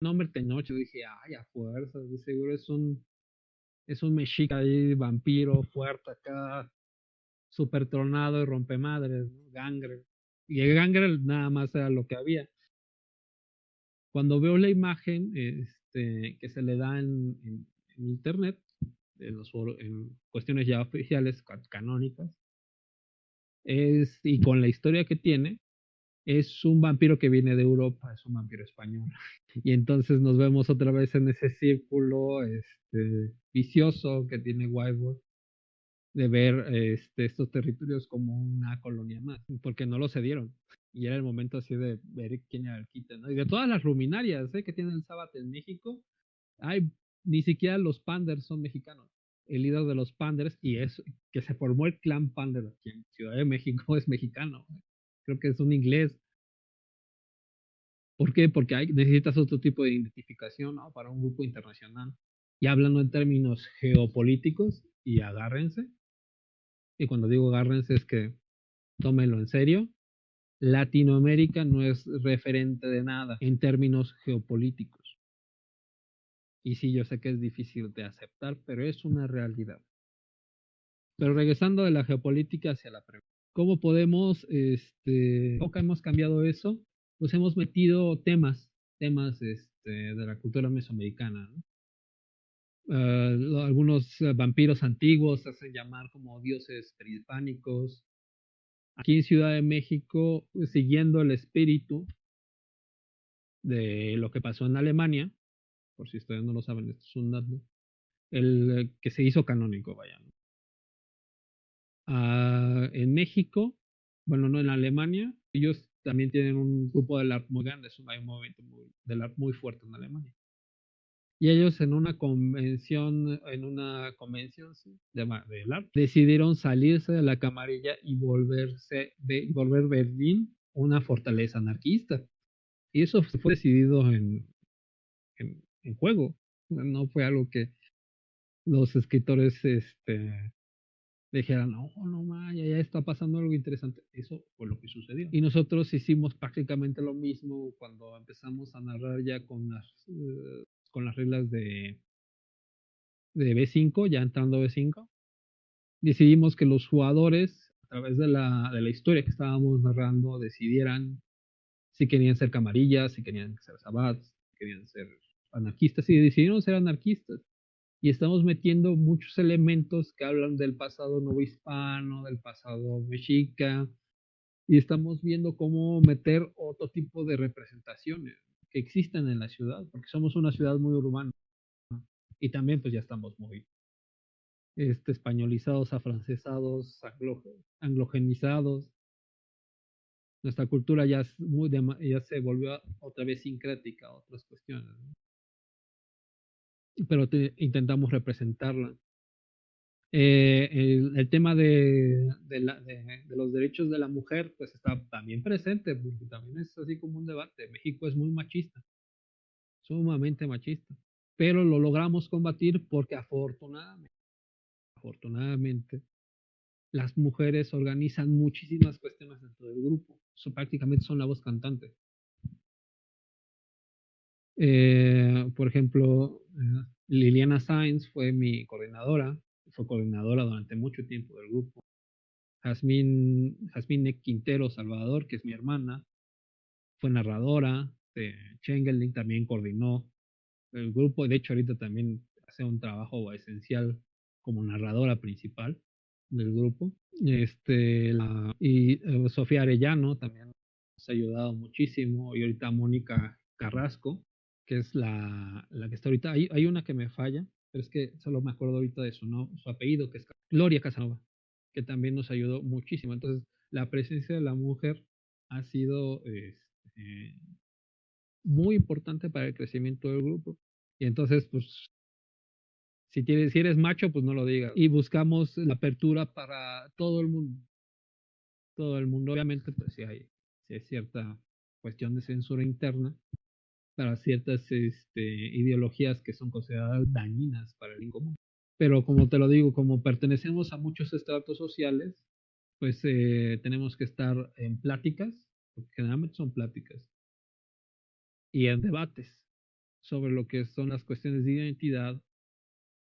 el nombre Tenoch, yo dije, ay, a fuerzas, de seguro es un mexica ahí, vampiro, fuerte acá, super tronado y rompemadres, ¿no? Gangre. Y el Gangre nada más era lo que había. Cuando veo la imagen que se le da en internet, en cuestiones ya oficiales, canónicas, y con la historia que tiene, es un vampiro que viene de Europa, es un vampiro español. Y entonces nos vemos otra vez en ese círculo vicioso que tiene Whiteboard de ver estos territorios como una colonia más, porque no lo cedieron. Y era el momento así de ver quién era el quite, ¿no? Y de todas las luminarias que tiene el Sabbath en México, hay, ni siquiera los Panders son mexicanos. El líder de los Panders, y es que se formó el clan Pander aquí en Ciudad de México, es mexicano. Creo que es un inglés. ¿Por qué? Porque necesitas otro tipo de identificación, ¿no? Para un grupo internacional. Y hablando en términos geopolíticos, y agárrense, y cuando digo agárrense es que tómenlo en serio, Latinoamérica no es referente de nada en términos geopolíticos. Y sí, yo sé que es difícil de aceptar, pero es una realidad. Pero regresando de la geopolítica hacia la pregunta, ¿cómo podemos, o que hemos cambiado eso? Pues hemos metido temas de la cultura mesoamericana, ¿no? Algunos vampiros antiguos se hacen llamar como dioses prehispánicos. Aquí en Ciudad de México, siguiendo el espíritu de lo que pasó en Alemania, por si ustedes no lo saben, esto es un dato, el que se hizo canónico, vaya, ¿no? En México, bueno, no en Alemania, ellos también tienen un grupo del art muy grande, hay un movimiento del art muy fuerte en Alemania. Y ellos en una convención sí, del art, decidieron salirse de la camarilla y volver Berlín una fortaleza anarquista. Y eso fue decidido en juego. No fue algo que los escritores dijeran, no, no, ya está pasando algo interesante. Eso fue lo que sucedió. Y nosotros hicimos prácticamente lo mismo cuando empezamos a narrar ya con las reglas de B5, ya entrando a B5. Decidimos que los jugadores, a través de la historia que estábamos narrando, decidieran si querían ser camarillas, si querían ser sabbats, si querían ser anarquistas, y decidieron ser anarquistas. Y estamos metiendo muchos elementos que hablan del pasado novohispano, del pasado mexica, y estamos viendo cómo meter otro tipo de representaciones que existen en la ciudad, porque somos una ciudad muy urbana, y también pues ya estamos muy españolizados, afrancesados, anglogenizados. Nuestra cultura ya, ya se volvió otra vez sincrética a otras cuestiones, ¿no? Pero intentamos representarla. El tema de los derechos de la mujer pues está también presente, porque también es así como un debate. México es muy machista, sumamente machista, pero lo logramos combatir porque afortunadamente las mujeres organizan muchísimas cuestiones dentro del grupo. Prácticamente son la voz cantante. Por ejemplo, Liliana Sainz fue mi coordinadora, fue coordinadora durante mucho tiempo del grupo. Jazmín Quintero Salvador, que es mi hermana, fue narradora. Chengeling también coordinó el grupo. De hecho, ahorita también hace un trabajo esencial como narradora principal del grupo. Sofía Arellano también nos ha ayudado muchísimo. Y ahorita Mónica Carrasco, que es la que está ahorita. Hay una que me falla, pero es que solo me acuerdo ahorita de su apellido, que es Gloria Casanova, que también nos ayudó muchísimo. Entonces, la presencia de la mujer ha sido muy importante para el crecimiento del grupo. Y entonces, pues, si eres macho, pues no lo digas. Y buscamos la apertura para todo el mundo. Todo el mundo, obviamente, pues si hay cierta cuestión de censura interna para ciertas ideologías que son consideradas dañinas para el bien común. pero como te lo digo, como pertenecemos a muchos estratos sociales, pues tenemos que estar en pláticas, porque generalmente son pláticas, y en debates sobre lo que son las cuestiones de identidad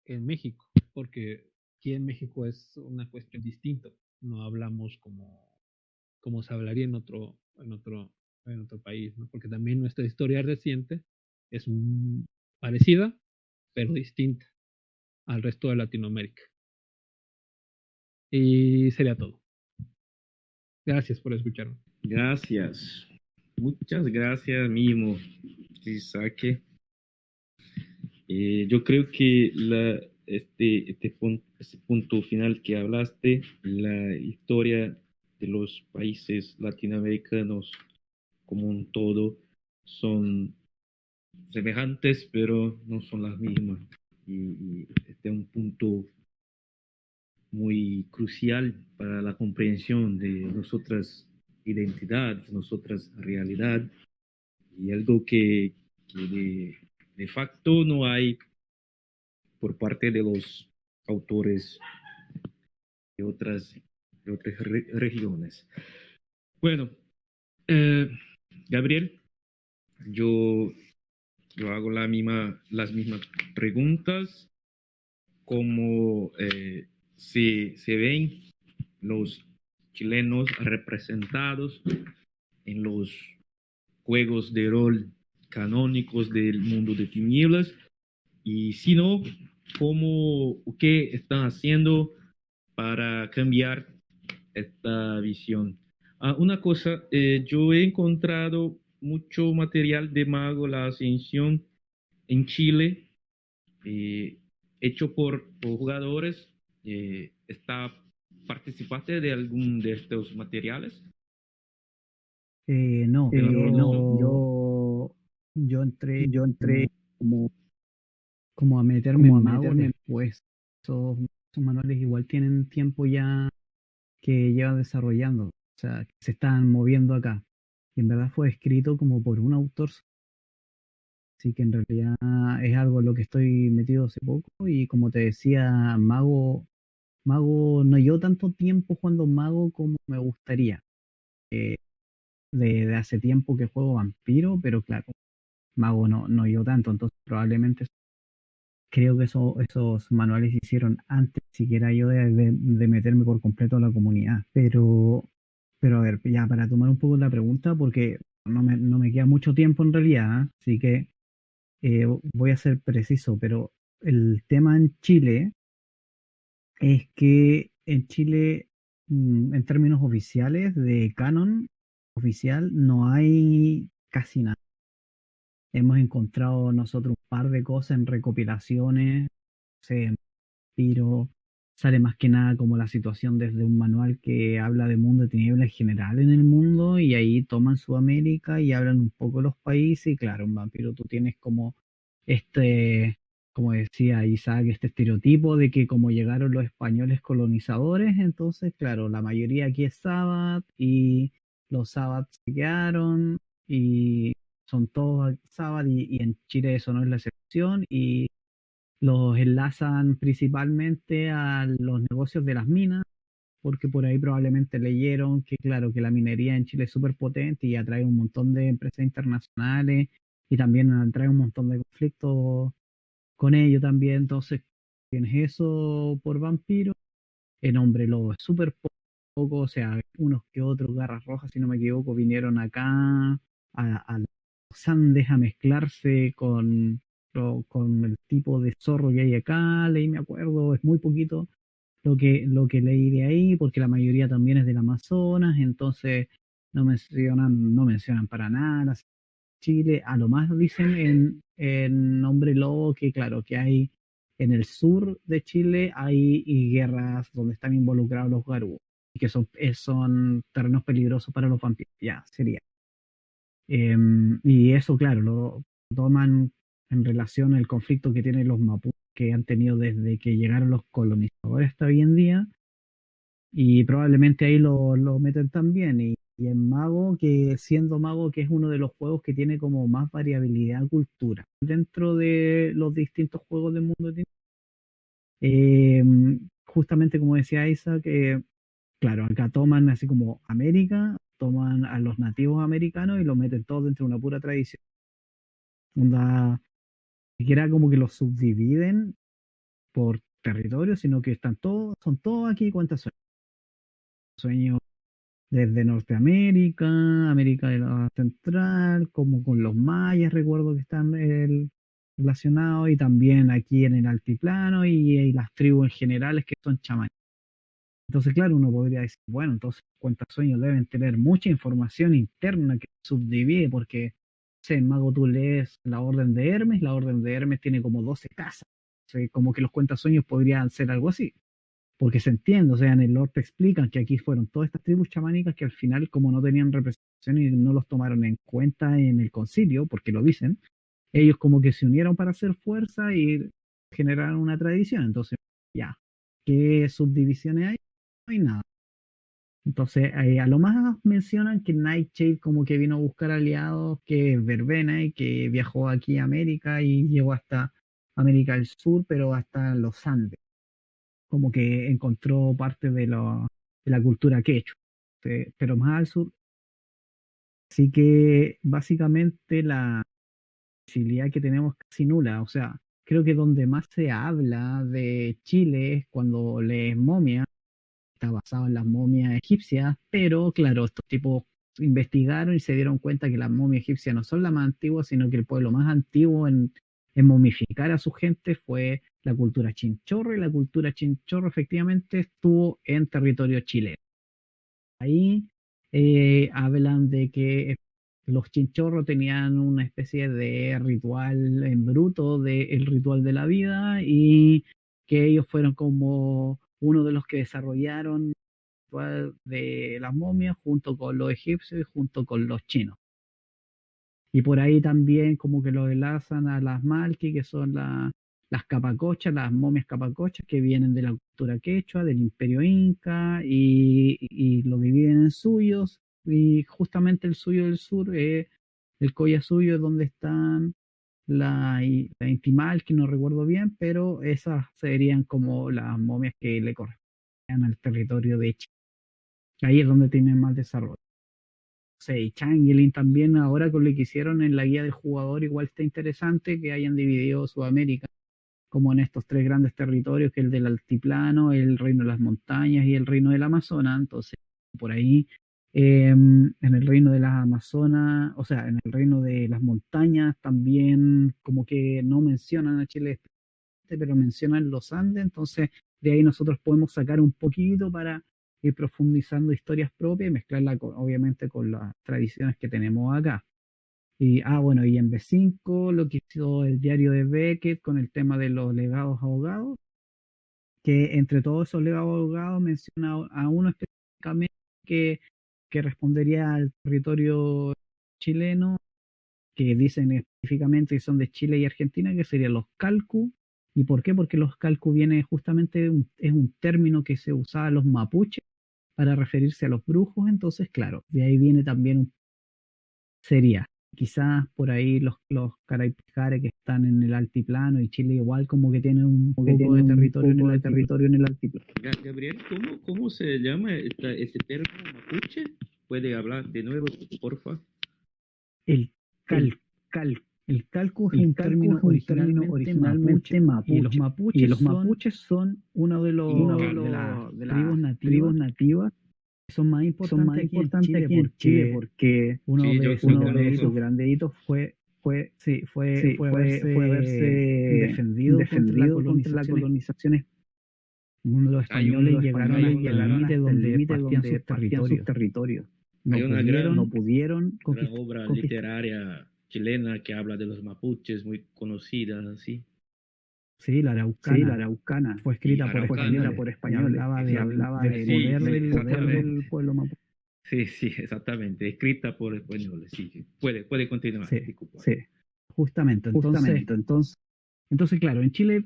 en México, porque aquí en México es una cuestión distinta, no hablamos como se hablaría en otro país, ¿no? Porque también nuestra historia reciente es parecida, pero distinta al resto de Latinoamérica. Y sería todo. Gracias por escucharme. Gracias. Muchas gracias, Mimo. Isaac. Yo creo que este punto final que hablaste, la historia de los países latinoamericanos como un todo, son semejantes, pero no son las mismas. Y este es un punto muy crucial para la comprensión de nuestras identidades, nuestras realidad, y algo que de facto no hay por parte de los autores de otras regiones. Bueno, eh, Gabriel, yo, yo hago las mismas preguntas, cómo se ven los chilenos representados en los juegos de rol canónicos del mundo de tinieblas, y si no, qué están haciendo para cambiar esta visión. Una cosa, yo he encontrado mucho material de Mago la Ascensión en Chile, eh, hecho por jugadores. ¿Participaste de algún de estos materiales No, de la producción? yo entré Yo entré como, como a meterme como en a Mago meterme. después. Esos manuales igual tienen tiempo ya que llevan desarrollando, o sea, que se están moviendo acá. Y en verdad fue escrito como por un autor, así que en realidad es algo en lo que estoy metido hace poco. Y como te decía, Mago no llevo tanto tiempo jugando Mago como me gustaría. De hace tiempo que juego Vampiro, pero claro, Mago no llevo tanto, entonces probablemente creo que esos manuales se hicieron antes siquiera yo de meterme por completo a la comunidad. Pero a ver, ya para tomar un poco la pregunta, porque no me queda mucho tiempo en realidad, ¿eh? Así que voy a ser preciso, pero el tema en Chile es que en Chile, en términos oficiales de canon oficial, no hay casi nada. Hemos encontrado nosotros un par de cosas en recopilaciones, no sé, Vampiro, sale más que nada como la situación desde un manual que habla de mundo de tinieblas en general en el mundo, y ahí toman Sudamérica y hablan un poco de los países. Y claro, en Vampiro tú tienes como este, como decía Isaac, este estereotipo de que como llegaron los españoles colonizadores, entonces claro, la mayoría aquí es Sabbath y los Sabbath se quedaron y son todos Sabbath, y en Chile eso no es la excepción, y los enlazan principalmente a los negocios de las minas, porque por ahí probablemente leyeron que, claro, que la minería en Chile es súper potente y atrae un montón de empresas internacionales, y también atrae un montón de conflictos con ello también. Entonces, tienes eso por Vampiro. En Hombre Lobo es súper poco, o sea, unos que otros Garras Rojas, si no me equivoco, vinieron acá a los Andes a mezclarse con el tipo de zorro que hay acá. Leí, me acuerdo, es muy poquito lo que leí de ahí, porque la mayoría también es del Amazonas, entonces no mencionan para nada Chile. A lo más dicen en Hombre Lobo que, claro, que hay en el sur de Chile hay y guerras donde están involucrados los Garú, y que son terrenos peligrosos para los vampiros. Ya, sería. Y eso, claro, lo toman en relación al conflicto que tienen los mapuches, que han tenido desde que llegaron los colonizadores hasta hoy en día, y probablemente ahí lo meten también. Y en Mago, que siendo Mago, que es uno de los juegos que tiene como más variabilidad cultural dentro de los distintos juegos del mundo, Eh, Justamente como decía Isaac, claro, acá toman así como América, toman a los nativos americanos y los meten todos dentro de una pura tradición. Onda, ni siquiera como que los subdividen por territorio, sino que están todos, son todos aquí cuentas sueños desde Norteamérica, América de la Central, como con los mayas, recuerdo que están relacionados, y también aquí en el altiplano y las tribus en generales que son chamanes. Entonces, claro, uno podría decir, bueno, entonces cuentasueños deben tener mucha información interna que subdivide, porque, no sé, en Mago tú lees la Orden de Hermes tiene como 12 casas. O sea, como que los cuentasueños podrían ser algo así, porque se entiende, o sea, en el lore te explican que aquí fueron todas estas tribus chamánicas que al final, como no tenían representación y no los tomaron en cuenta en el concilio, porque lo dicen, ellos como que se unieron para hacer fuerza y generaron una tradición. Entonces, ya, ¿qué subdivisiones hay? No hay nada. Entonces, a lo más mencionan que Nightshade como que vino a buscar aliados, que es Verbena y que viajó aquí a América y llegó hasta América del Sur, pero hasta los Andes, como que encontró parte de la cultura quechua, pero más al sur. Así que básicamente la visibilidad que tenemos es casi nula. O sea, creo que donde más se habla de Chile es cuando lees Momia, está basado en las momias egipcias, pero claro, estos tipos investigaron y se dieron cuenta que las momias egipcias no son las más antiguas, sino que el pueblo más antiguo en momificar a su gente fue la cultura chinchorro, y la cultura chinchorro efectivamente estuvo en territorio chileno. Ahí hablan de que los chinchorros tenían una especie de ritual en bruto del ritual de la vida, y que ellos fueron como uno de los que desarrollaron el ritual de las momias junto con los egipcios y junto con los chinos. Y por ahí también como que lo enlazan a las Malki, que son las capacochas, las momias capacochas, que vienen de la cultura quechua, del imperio inca, y lo dividen en suyos, y justamente el suyo del sur, el Coya suyo, es donde están la Intimal, que no recuerdo bien, pero esas serían como las momias que le corresponden al territorio de Chile. Ahí es donde tienen más desarrollo. Sé, y Changeling también, ahora con lo que hicieron en la guía del jugador, igual está interesante que hayan dividido Sudamérica como en estos tres grandes territorios, que es el del altiplano, el reino de las montañas y el reino del Amazonas. Entonces, por ahí, en el reino de las Amazonas, o sea, en el reino de las montañas también como que no mencionan a Chile, pero mencionan los Andes. Entonces de ahí nosotros podemos sacar un poquito para ir profundizando historias propias y mezclarla obviamente con las tradiciones que tenemos acá. Y, bueno, y en B5 lo que hizo el diario de Beckett con el tema de los legados abogados, que entre todos esos legados abogados menciona a uno específicamente que, que respondería al territorio chileno, que dicen específicamente que son de Chile y Argentina, que serían los calcu. ¿Y por qué? Porque los calcu viene justamente es un término que se usaba los mapuches para referirse a los brujos. Entonces, claro, de ahí viene también, sería quizás por ahí los caraipijares que están en el altiplano, y Chile igual como que tiene un poco de territorio en el altiplano. Gabriel, cómo se llama ese término mapuche? ¿Puede hablar de nuevo, porfa? El cal, cal, el calco es un término originalmente mapuche, y los mapuches son uno de de las tribus nativas que son más importantes aquí en Chile, porque uno Sí, de sus grandes hitos fue haberse defendido contra la colonización. Los españoles llegaron hasta el límite donde partían sus territorios. Hay una gran, No pudieron gran obra literaria chilena que habla de los mapuches, muy conocida, así. Sí, la Araucana fue escrita Y por Araucana. españoles, y hablaba del poder del pueblo mapuche. Sí, exactamente, escrita por españoles, sí. Puede continuar, Sí, disculpa. sí, justamente. Entonces, claro, en Chile,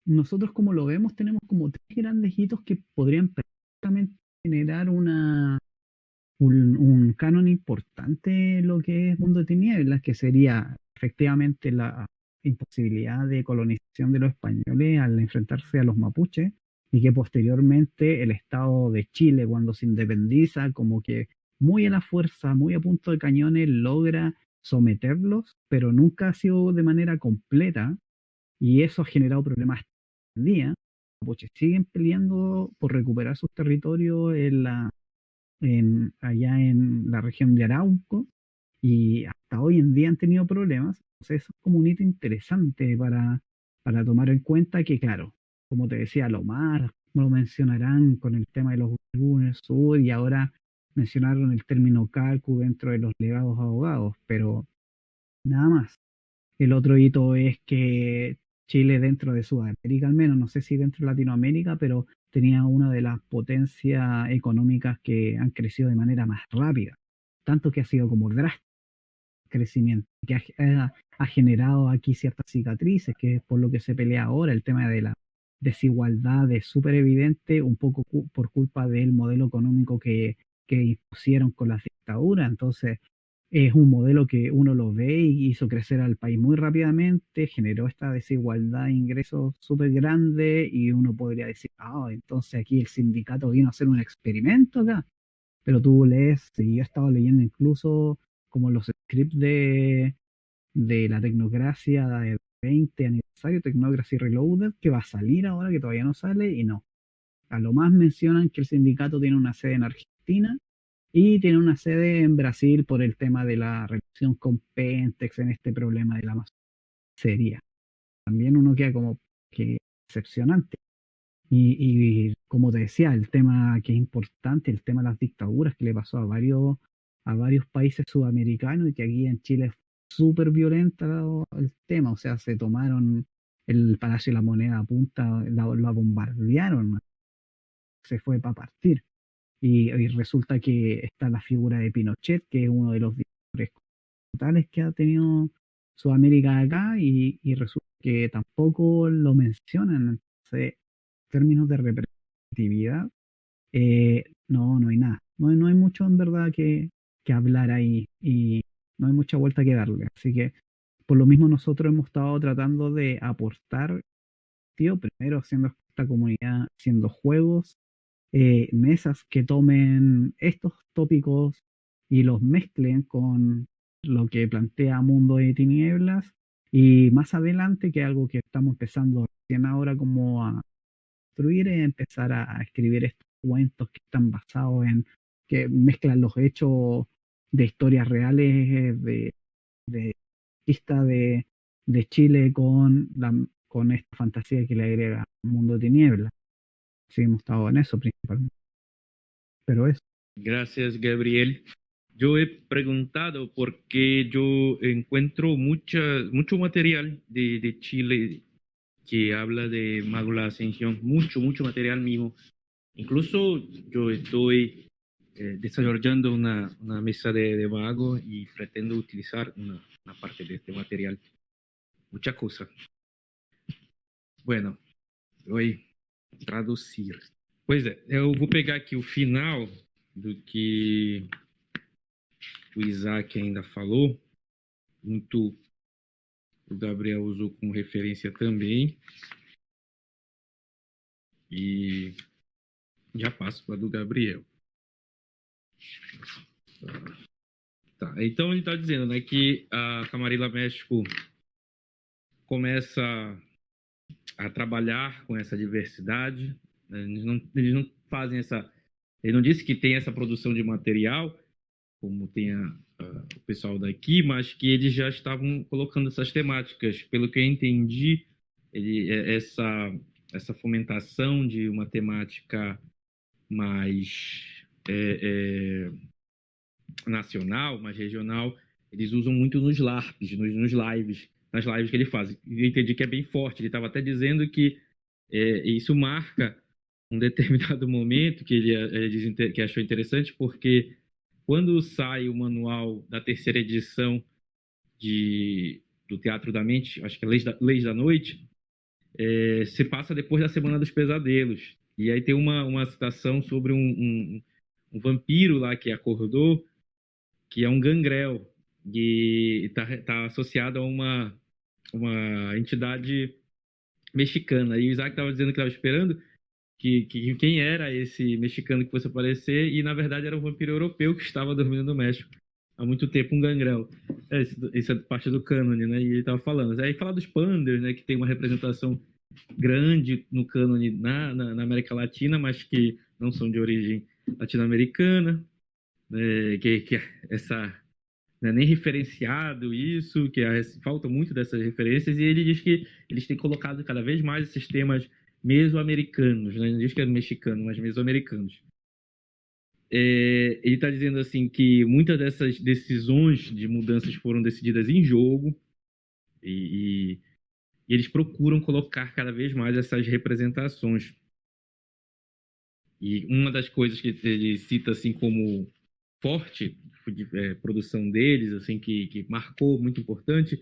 nosotros como lo vemos, tenemos como tres grandes hitos que podrían perfectamente generar un canon importante en lo que es Mundo de Tinieblas, que sería efectivamente imposibilidad de colonización de los españoles al enfrentarse a los mapuches y que posteriormente el Estado de Chile, cuando se independiza, como que muy a la fuerza, muy a punto de cañones, logra someterlos, pero nunca ha sido de manera completa y eso ha generado problemas hasta hoy en día. Los mapuches siguen peleando por recuperar sus territorios allá en la región de Arauco y hasta hoy en día han tenido problemas. Entonces, eso es como un hito interesante para tomar en cuenta que, claro, como te decía, lo más lo mencionarán con el tema de los Uigures en el sur y ahora mencionaron el término Calcu dentro de los legados abogados, pero nada más. El otro hito es que Chile dentro de Sudamérica, al menos, no sé si dentro de Latinoamérica, pero tenía una de las potencias económicas que han crecido de manera más rápida, tanto que ha sido como drástico el crecimiento, que ha generado aquí ciertas cicatrices, que es por lo que se pelea ahora, el tema de la desigualdad es súper evidente, un poco por culpa del modelo económico que impusieron con las dictaduras, entonces es un modelo que uno lo ve y hizo crecer al país muy rápidamente, generó esta desigualdad de ingresos súper grande y uno podría decir, ah, entonces aquí el sindicato vino a hacer un experimento acá. Pero tú lees, y yo he estado leyendo incluso como los scripts de la Tecnocracia de 20 aniversario, Tecnocracy Reloaded, que va a salir ahora, que todavía no sale, y no. A lo más mencionan que el sindicato tiene una sede en Argentina y tiene una sede en Brasil por el tema de la relación con Pentex en este problema de la masonería. También uno queda como que decepcionante. Y como te decía, el tema que es importante, el tema de las dictaduras que le pasó a varios países sudamericanos y que aquí en Chile es súper violento el tema. O sea, se tomaron el Palacio de la Moneda a punta, la bombardearon, se fue para partir. Y resulta que está la figura de Pinochet, que es uno de los dictadores totales que ha tenido Sudamérica acá, y resulta que tampoco lo mencionan. Entonces, en términos de representatividad, no hay nada. No hay mucho en verdad que hablar ahí y no hay mucha vuelta que darle. Así que, por lo mismo, nosotros hemos estado tratando de aportar, tío, primero haciendo esta comunidad, haciendo juegos, mesas que tomen estos tópicos y los mezclen con lo que plantea Mundo de Tinieblas y más adelante, que es algo que estamos empezando recién ahora como a construir, es empezar a escribir estos cuentos que están basados que mezclan los hechos de historias reales de conquista de Chile con esta fantasía que le agrega Mundo de Tinieblas. Sí, hemos estado en eso principalmente. Pero eso. Gracias, Gabriel. Yo he preguntado porque yo encuentro mucho material de Chile que habla de Mago la Ascensión, mucho material mismo. Incluso yo estoy desarrollando una mesa de Mago y pretendo utilizar una parte de este material. Mucha cosa. Bueno, voy a traducir. Pois é, eu vou pegar aqui o final do que o Isaac ainda falou, muito o Gabriel usou como referência também, e já passo para a do Gabriel. Tá, então ele está dizendo, né, que a Camarilla México começa a trabalhar com essa diversidade, né? Eles não fazem essa... Ele não disse que tem essa produção de material, como tem o pessoal daqui, mas que eles já estavam colocando essas temáticas. Pelo que eu entendi, essa fomentação de uma temática mais nacional, mais regional, eles usam muito nos LARPs, nas lives que ele faz. Eu entendi que é bem forte. Ele estava até dizendo que isso marca um determinado momento que ele diz que achou interessante, porque quando sai o manual da terceira edição do Teatro da Mente, acho que é Leis da Noite, se passa depois da Semana dos Pesadelos. E aí tem uma citação sobre um vampiro lá que acordou, que é um gangrel, e está associado a uma entidade mexicana. E o Isaac estava dizendo que estava esperando que quem era esse mexicano que fosse aparecer, e na verdade era um vampiro europeu que estava dormindo no México há muito tempo, um gangrel. Isso é parte do cânone, né? E ele estava falando. Aí fala dos panders, né? Que tem uma representação grande no cânone na América Latina, mas que não são de origem latino-americana, né? Que essa não é nem referenciado isso, que falta muito dessas referências, e ele diz que eles têm colocado cada vez mais esses temas mesoamericanos, né? Não diz que é mexicano, mas mesoamericanos. Ele está dizendo assim que muitas dessas decisões de mudanças foram decididas em jogo e eles procuram colocar cada vez mais essas representações. E uma das coisas que ele cita assim como forte de produção deles, assim que marcou, muito importante,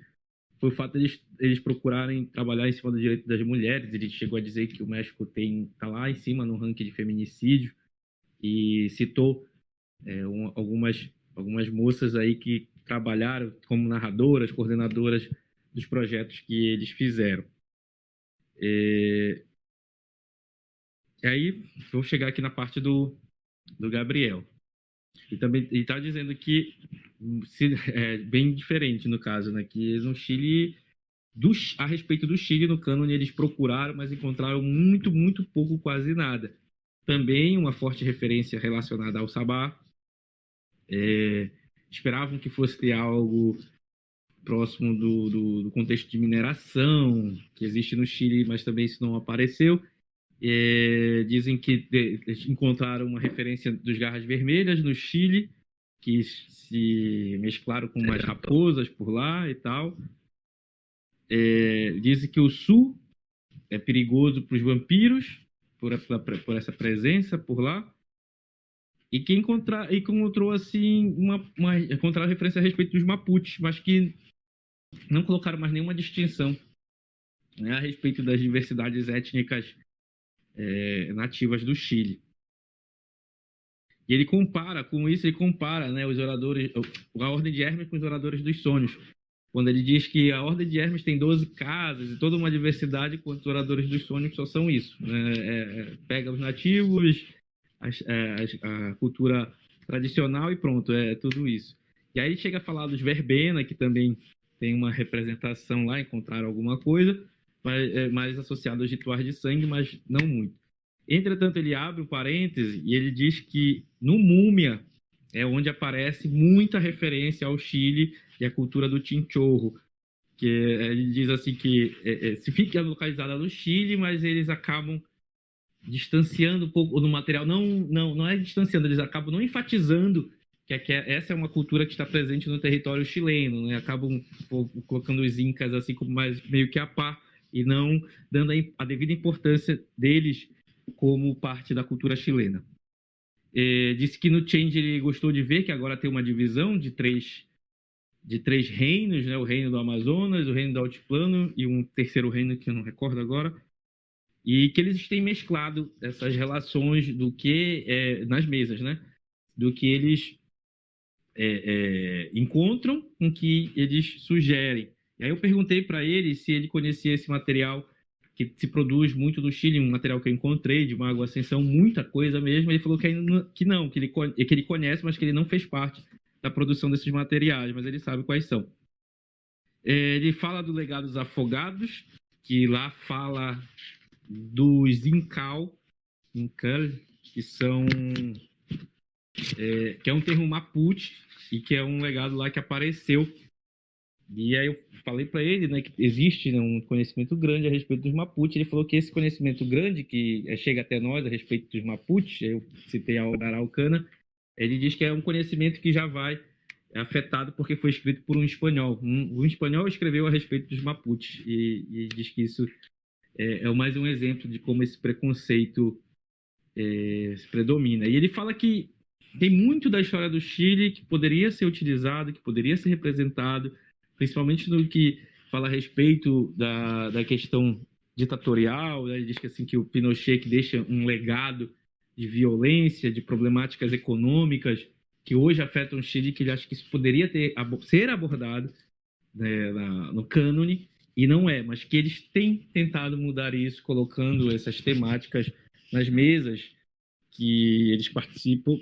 foi o fato de eles procurarem trabalhar em cima do direito das mulheres. Ele chegou a dizer que o México está lá em cima no ranking de feminicídio e citou algumas moças aí que trabalharam como narradoras, coordenadoras dos projetos que eles fizeram. E aí, vou chegar aqui na parte do Gabriel. E também ele está dizendo que é bem diferente no caso, né? Que no Chile, a respeito do Chile, no cânone, eles procuraram, mas encontraram muito, muito pouco, quase nada. Também uma forte referência relacionada ao sabá. Esperavam que fosse ter algo próximo do contexto de mineração que existe no Chile, mas também isso não apareceu. Dizem que encontraram uma referência dos garras vermelhas no Chile, que se mesclaram com umas raposas por lá e tal. Dizem que o sul é perigoso para os vampiros, por essa presença por lá. E que encontrou assim encontraram referência a respeito dos Mapuches, mas que não colocaram mais nenhuma distinção, né, a respeito das diversidades étnicas nativas do Chile. E ele compara, né, os oradores, a Ordem de Hermes com os Oradores dos Sonhos, quando ele diz que a Ordem de Hermes tem 12 casas e toda uma diversidade, enquanto os Oradores dos Sonhos só são isso, né? Pega os nativos, a cultura tradicional e pronto, é tudo isso. E aí ele chega a falar dos verbena, que também tem uma representação lá, encontraram alguma coisa, mais associado aos rituais de sangue, mas não muito. Entretanto, ele abre um parêntese e ele diz que no Múmia é onde aparece muita referência ao Chile e à cultura do Chinchorro, que ele diz assim que se fica localizada no Chile, mas eles acabam distanciando um pouco do material, não é distanciando, eles acabam não enfatizando que essa é uma cultura que está presente no território chileno, né? Acabam colocando os incas assim como mais meio que a par e não dando a devida importância deles como parte da cultura chilena. Disse que no Change ele gostou de ver que agora tem uma divisão de três reinos, né? O reino do Amazonas, o reino do Altiplano e um terceiro reino que eu não recordo agora, e que eles têm mesclado essas relações do que nas mesas, né? Do que eles encontram com o que eles sugerem. E aí eu perguntei para ele se ele conhecia esse material que se produz muito no Chile, um material que eu encontrei de Mago Ascensão, muita coisa mesmo. Ele falou que ele conhece, mas que ele não fez parte da produção desses materiais, mas ele sabe quais são. Ele fala do legado dos afogados, que lá fala dos Incal, que são que é um termo Mapuche e que é um legado lá que apareceu. E aí eu falei para ele, né, que existe, né, um conhecimento grande a respeito dos Mapuche. Ele falou que esse conhecimento grande que chega até nós a respeito dos Mapuche, eu citei a obra Araucana, ele diz que é um conhecimento que já vai afetado porque foi escrito por um espanhol. Um espanhol escreveu a respeito dos Mapuche e diz que isso é mais um exemplo de como esse preconceito se predomina. E ele fala que tem muito da história do Chile que poderia ser utilizado, que poderia ser representado, principalmente no que fala a respeito da questão ditatorial. Né? Ele diz que, assim, que o Pinochet que deixa um legado de violência, de problemáticas econômicas que hoje afetam o Chile, que ele acha que isso poderia ser abordado, né, no cânone, e não é, mas que eles têm tentado mudar isso, colocando essas temáticas nas mesas que eles participam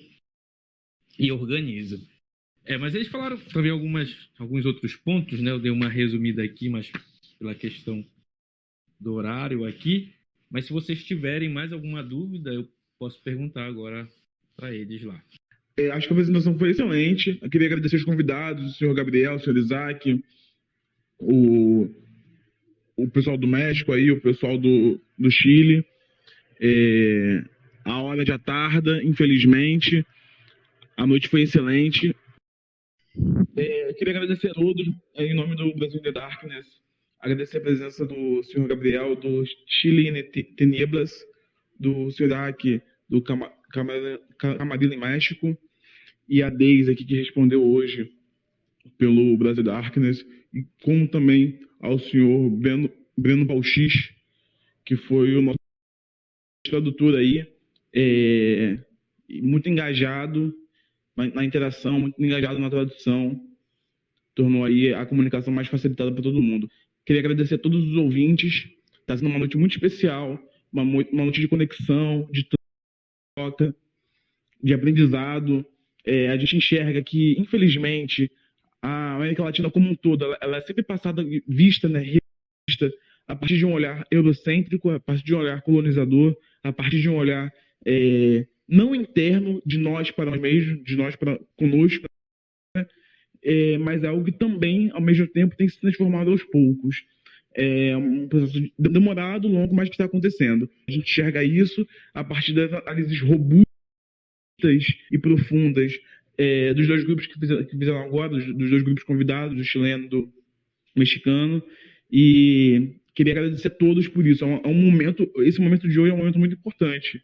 e organizam. Mas eles falaram também alguns outros pontos, né? Eu dei uma resumida aqui, mas pela questão do horário aqui. Mas se vocês tiverem mais alguma dúvida, eu posso perguntar agora para eles lá. Acho que a apresentação foi excelente. Eu queria agradecer os convidados, o senhor Gabriel, o senhor Isaac, o, o pessoal do México aí, o pessoal do Chile. A hora já tarda, infelizmente. A noite foi excelente. Eu queria agradecer a todos, em nome do Brasil in the Darkness. Agradecer a presença do senhor Gabriel, do Chile in Tinieblas, do senhor Isaac, do Camarillo em México, e a Deise aqui que respondeu hoje pelo Brasil Darkness, e como também ao senhor Breno Bauchis, que foi o nosso tradutor aí, muito engajado na interação, muito engajado na tradução, tornou aí a comunicação mais facilitada para todo mundo. Queria agradecer a todos os ouvintes, está sendo uma noite muito especial, uma noite de conexão, de troca, de aprendizado. A gente enxerga que, infelizmente, a América Latina como um todo, ela é sempre passada, vista, né, revista, a partir de um olhar eurocêntrico, a partir de um olhar colonizador, a partir de um olhar não interno de nós para nós mesmos, de nós para conosco, né, mas é algo que também, ao mesmo tempo, tem se transformado aos poucos. É um processo demorado, longo, mas que está acontecendo. A gente enxerga isso a partir das análises robustas e profundas dos dois grupos que fizeram agora, dos dois grupos convidados, do chileno e do mexicano, e queria agradecer a todos por isso. Esse momento de hoje é um momento muito importante.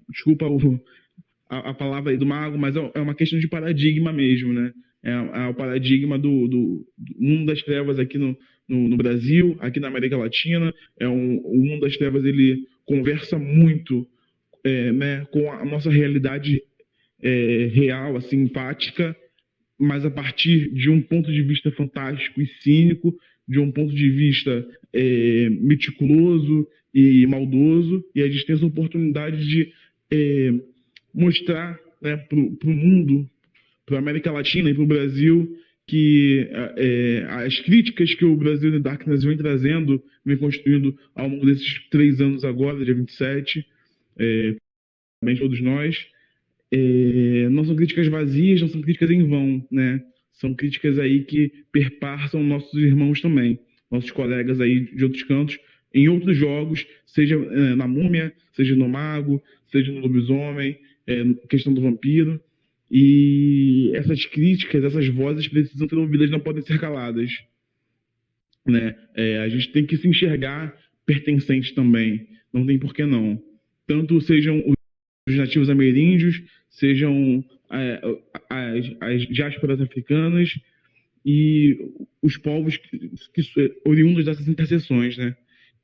Desculpa a palavra aí do mago, mas é uma questão de paradigma mesmo, né? É o paradigma do mundo das trevas aqui no Brasil, aqui na América Latina. O mundo das trevas, ele conversa muito né, com a nossa realidade real, assim, empática, mas a partir de um ponto de vista fantástico e cínico, de um ponto de vista meticuloso e maldoso, e a gente tem essa oportunidade de mostrar, né, para o mundo, para a América Latina e para o Brasil, que as críticas que o Brasil in the Darkness vem trazendo, vem construindo ao longo desses 3 anos agora, dia 27, bem todos nós, não são críticas vazias, não são críticas em vão, né? São críticas aí que perpassam nossos irmãos também, nossos colegas aí de outros cantos, em outros jogos, seja na Múmia, seja no Mago, seja no Lobisomem, questão do Vampiro. E essas críticas, essas vozes precisam ser ouvidas, não podem ser caladas, né? A gente tem que se enxergar pertencente também, não tem por que não. Tanto sejam os nativos ameríndios, sejam as diásporas africanas e os povos oriundos dessas interseções, né?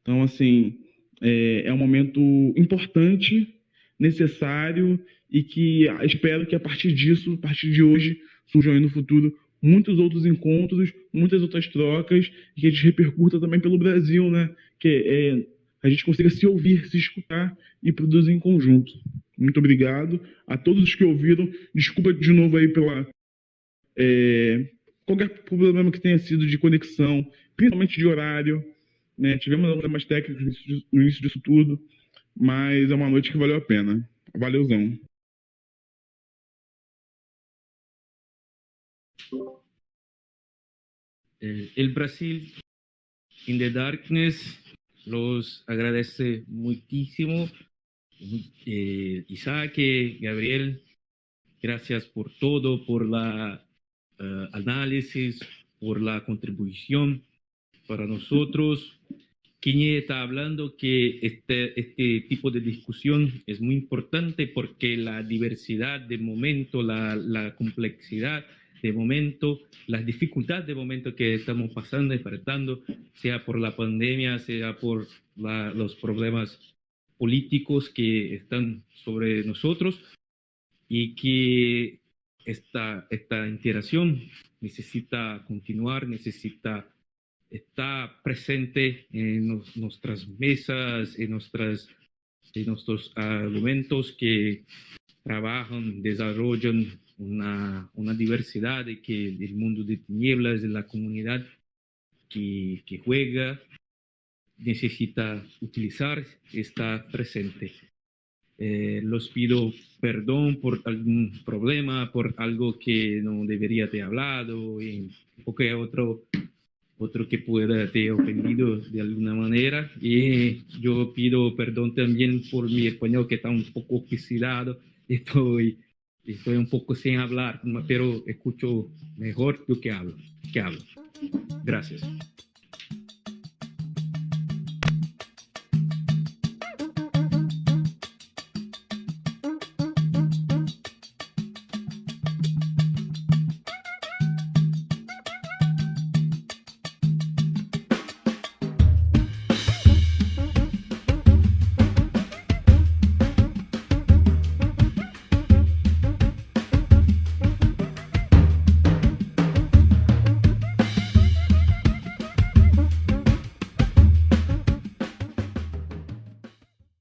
Então, assim, é um momento importante, necessário, e que espero que a partir disso, a partir de hoje, surjam aí no futuro muitos outros encontros, muitas outras trocas, e que a gente repercuta também pelo Brasil, né? Que a gente consiga se ouvir, se escutar e produzir em conjunto. Muito obrigado a todos os que ouviram. Desculpa de novo aí pela qualquer problema que tenha sido de conexão, principalmente de horário, né? Tivemos problemas técnicos no início disso tudo, mas é uma noite que valeu a pena. Valeuzão. El Brasil in the Darkness los agradece muchísimo. Isaac, Gabriel, gracias por todo, por la análisis, por la contribución para nosotros. Kiñe está hablando que este tipo de discusión es muy importante porque la diversidad de momento, la complejidad de momento, las dificultades de momento que estamos pasando, enfrentando, sea por la pandemia, sea por los problemas políticos que están sobre nosotros, y que esta interacción necesita continuar, necesita estar presente en nuestras mesas, en nuestros argumentos que trabajan, desarrollan una diversidad de que el mundo de tinieblas, de la comunidad que juega, necesita utilizar, está presente. Los pido perdón por algún problema, por algo que no debería de hablado, o que otro que pueda te ofendido de alguna manera. Y yo pido perdón también por mi español que está un poco oxidado. Estoy un poco sin hablar, pero escucho mejor lo que hablo. Gracias.